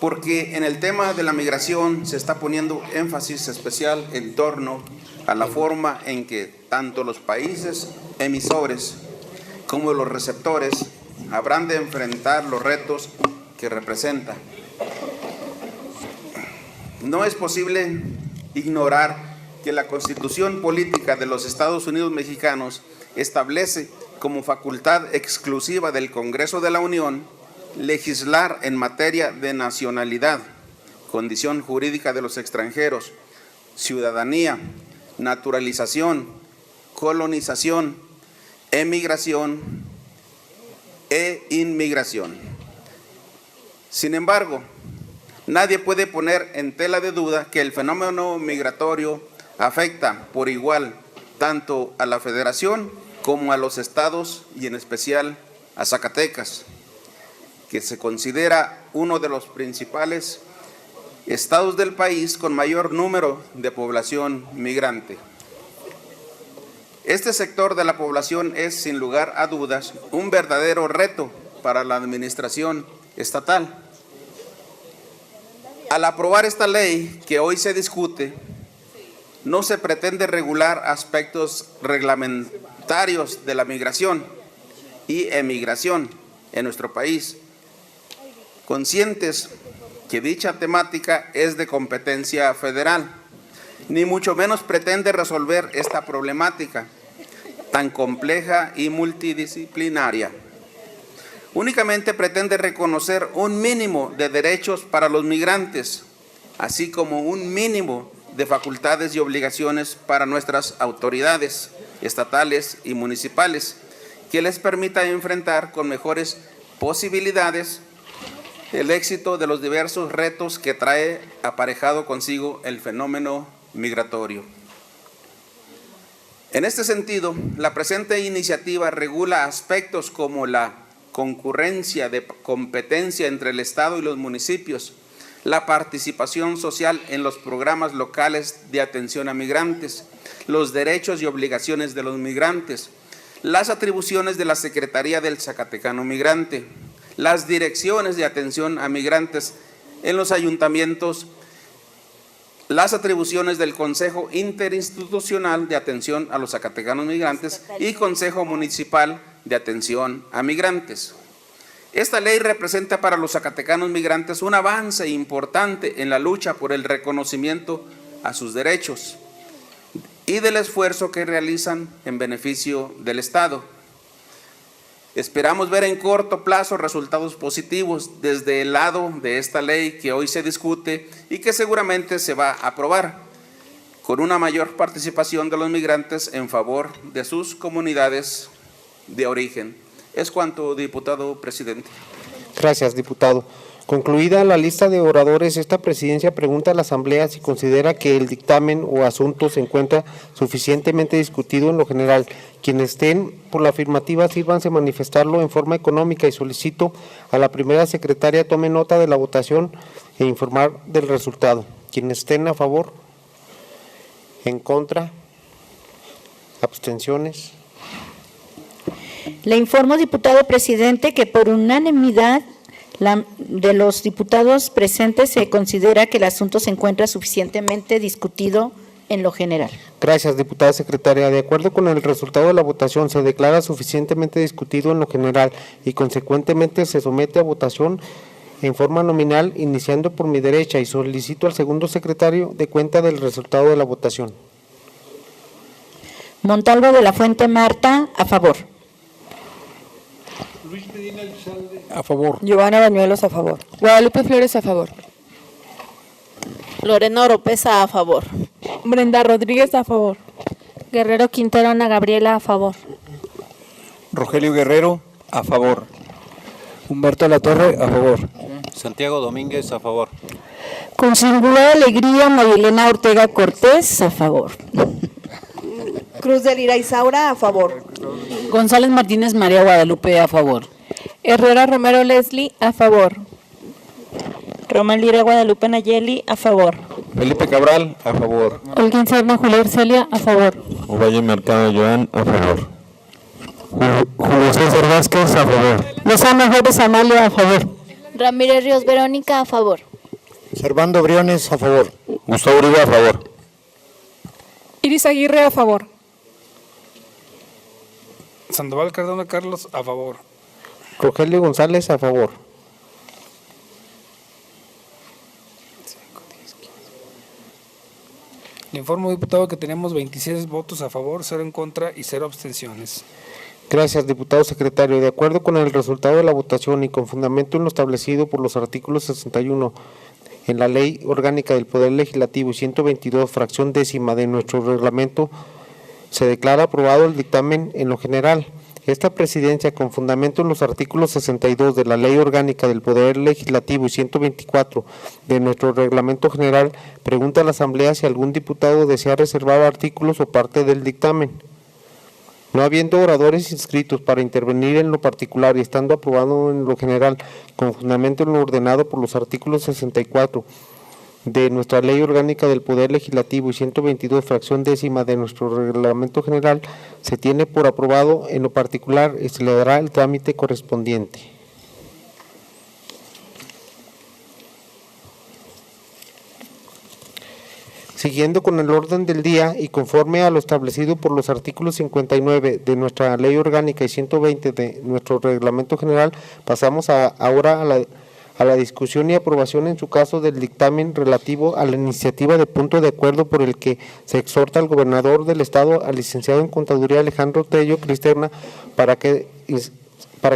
porque en el tema de la migración se está poniendo énfasis especial en torno a la forma en que tanto los países emisores como los receptores habrán de enfrentar los retos que representa. No es posible ignorar que la Constitución Política de los Estados Unidos Mexicanos establece como facultad exclusiva del Congreso de la Unión legislar en materia de nacionalidad, condición jurídica de los extranjeros, ciudadanía, naturalización, colonización, emigración e inmigración. Sin embargo, nadie puede poner en tela de duda que el fenómeno migratorio afecta por igual tanto a la Federación como a los estados y en especial a Zacatecas, que se considera uno de los principales estados del país con mayor número de población migrante. Este sector de la población es, sin lugar a dudas, un verdadero reto para la administración estatal. Al aprobar esta ley que hoy se discute, no se pretende regular aspectos reglamentarios de la migración y emigración en nuestro país, conscientes que dicha temática es de competencia federal, ni mucho menos pretende resolver esta problemática tan compleja y multidisciplinaria. Únicamente pretende reconocer un mínimo de derechos para los migrantes, así como un mínimo de facultades y obligaciones para nuestras autoridades estatales y municipales, que les permita enfrentar con mejores posibilidades el éxito de los diversos retos que trae aparejado consigo el fenómeno migratorio. En este sentido, la presente iniciativa regula aspectos como la concurrencia de competencia entre el Estado y los municipios, la participación social en los programas locales de atención a migrantes, los derechos y obligaciones de los migrantes, las atribuciones de la Secretaría del Zacatecano Migrante, las direcciones de atención a migrantes en los ayuntamientos, las atribuciones del Consejo Interinstitucional de Atención a los Zacatecanos Migrantes y Consejo Municipal de Atención a Migrantes. Esta ley representa para los zacatecanos migrantes un avance importante en la lucha por el reconocimiento a sus derechos y del esfuerzo que realizan en beneficio del Estado. Esperamos ver en corto plazo resultados positivos desde el lado de esta ley que hoy se discute y que seguramente se va a aprobar, con una mayor participación de los migrantes en favor de sus comunidades de origen. Es cuanto, diputado presidente. Gracias, diputado. Concluida la lista de oradores, esta presidencia pregunta a la Asamblea si considera que el dictamen o asunto se encuentra suficientemente discutido en lo general. Quienes estén por la afirmativa, sírvanse manifestarlo en forma económica y solicito a la primera secretaria tome nota de la votación e informar del resultado. Quienes estén a favor, en contra, abstenciones. Le informo, diputado presidente, que por unanimidad de los diputados presentes se considera que el asunto se encuentra suficientemente discutido en lo general. Gracias, diputada secretaria. De acuerdo con el resultado de la votación, se declara suficientemente discutido en lo general y consecuentemente se somete a votación en forma nominal, iniciando por mi derecha, y solicito al segundo secretario de cuenta del resultado de la votación. Montalvo de la Fuente Marta, a favor. Luis Medina Lizalde, a favor. Giovanna Bañuelos, a favor. Guadalupe Flores, a favor. Lorena Oropesa, a favor. Brenda Rodríguez, a favor. Guerrero Quintero Ana Gabriela, a favor. Rogelio Guerrero, a favor. Humberto Latorre, a favor. Santiago Domínguez, a favor. Con singular alegría, Marilena Ortega Cortés, a favor. Cruz de Lira Isaura, a favor. González Martínez María Guadalupe, a favor. Herrera Romero Leslie, a favor. Román Lira Guadalupe Nayeli, a favor. Felipe Cabral, a favor. Olguín Serna Julio Celia, a favor. Ovalle Mercado Joan, a favor. Julio César Vázquez, a favor. Lozano Juárez Amalia, a favor. Ramírez Ríos Verónica, a favor. Servando Briones, a favor. Gustavo Uribe, a favor. Iris Aguirre, a favor. Sandoval Cardona Carlos, a favor. Rogelio González, a favor. Le informo, diputado, que tenemos 26 votos a favor, 0 en contra y 0 abstenciones. Gracias, diputado secretario. De acuerdo con el resultado de la votación y con fundamento en lo establecido por los artículos 61 en la Ley Orgánica del Poder Legislativo y 122, fracción décima de nuestro reglamento, se declara aprobado el dictamen en lo general. Esta presidencia, con fundamento en los artículos 62 de la Ley Orgánica del Poder Legislativo y 124 de nuestro reglamento general, pregunta a la Asamblea si algún diputado desea reservar artículos o parte del dictamen. No habiendo oradores inscritos para intervenir en lo particular y estando aprobado en lo general, con fundamento en lo ordenado por los artículos 64 de nuestra Ley Orgánica del Poder Legislativo y 122, fracción décima de nuestro reglamento general, se tiene por aprobado en lo particular y se le dará el trámite correspondiente. Siguiendo con el orden del día y conforme a lo establecido por los artículos 59 de nuestra Ley Orgánica y 120 de nuestro Reglamento General, pasamos ahora a la discusión y aprobación en su caso del dictamen relativo a la iniciativa de punto de acuerdo por el que se exhorta al gobernador del Estado, al licenciado en Contaduría Alejandro Tello Cristerna, para que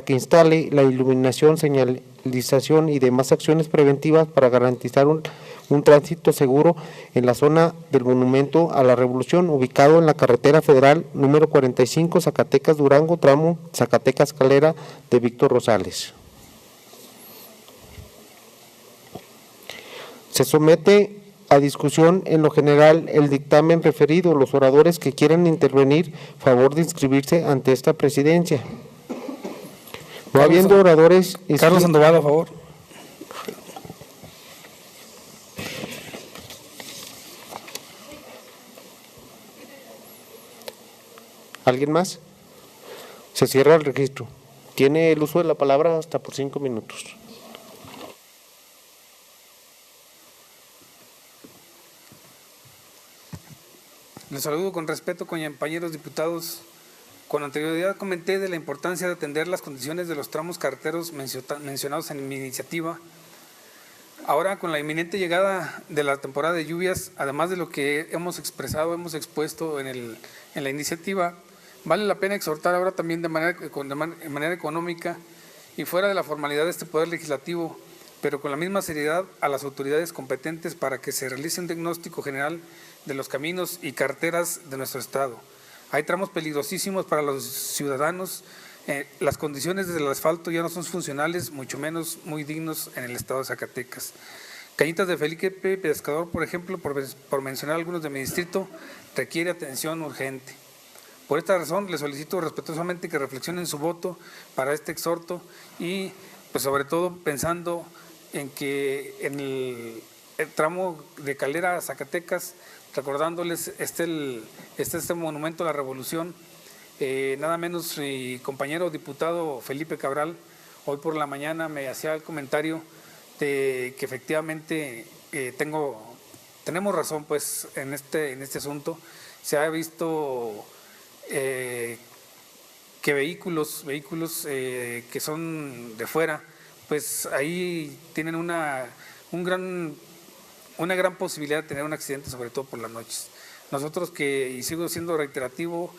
instale la iluminación, señalización y demás acciones preventivas para garantizar un tránsito seguro en la zona del Monumento a la Revolución, ubicado en la carretera federal número 45, Zacatecas-Durango, tramo Zacatecas-Calera de Víctor Rosales. Se somete a discusión en lo general el dictamen referido. Los oradores que quieran intervenir, favor de inscribirse ante esta presidencia. No habiendo oradores... Carlos Sandoval, a favor. ¿Alguien más? Se cierra el registro. Tiene el uso de la palabra hasta por 5 minutos. Les saludo con respeto, compañeros diputados. Con anterioridad comenté de la importancia de atender las condiciones de los tramos carreteros mencionados en mi iniciativa. Ahora, con la inminente llegada de la temporada de lluvias, además de lo que hemos expuesto en la iniciativa, vale la pena exhortar ahora también de manera económica y fuera de la formalidad de este Poder Legislativo, pero con la misma seriedad a las autoridades competentes para que se realice un diagnóstico general de los caminos y carreteras de nuestro Estado. Hay tramos peligrosísimos para los ciudadanos, las condiciones del asfalto ya no son funcionales, mucho menos muy dignos en el Estado de Zacatecas. Cañitas de Felipe Pescador, por ejemplo, por mencionar algunos de mi distrito, requiere atención urgente. Por esta razón, les solicito respetuosamente que reflexionen su voto para este exhorto y, pues sobre todo, pensando en que en el tramo de Calera a Zacatecas, recordándoles este monumento a la Revolución, nada menos mi compañero diputado Felipe Cabral, hoy por la mañana me hacía el comentario de que efectivamente tenemos razón pues en este asunto. Se ha visto que vehículos que son de fuera, pues ahí tienen una gran posibilidad de tener un accidente, sobre todo por las noches. Nosotros y sigo siendo reiterativo,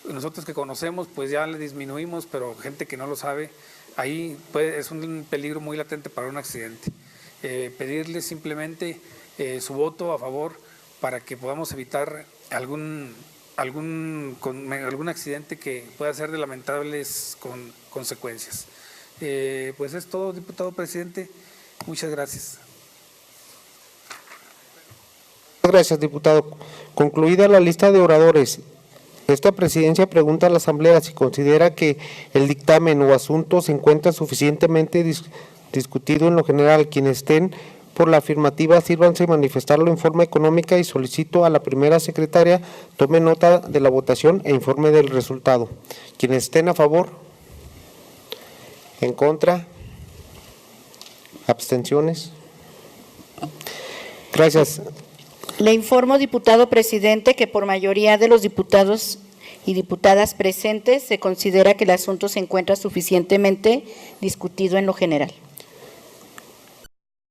nosotros que conocemos, pues ya le disminuimos, pero gente que no lo sabe, ahí es un peligro muy latente para un accidente. Pedirle simplemente su voto a favor para que podamos evitar algún accidente que pueda ser de lamentables consecuencias. Pues es todo, diputado presidente. Muchas gracias. Gracias, diputado. Concluida la lista de oradores, esta presidencia pregunta a la Asamblea si considera que el dictamen o asunto se encuentra suficientemente discutido en lo general. Quienes estén por la afirmativa, sírvanse manifestarlo en forma económica y solicito a la primera secretaria tome nota de la votación e informe del resultado. Quienes estén a favor, en contra, abstenciones. Gracias. Le informo, diputado presidente, que por mayoría de los diputados y diputadas presentes se considera que el asunto se encuentra suficientemente discutido en lo general.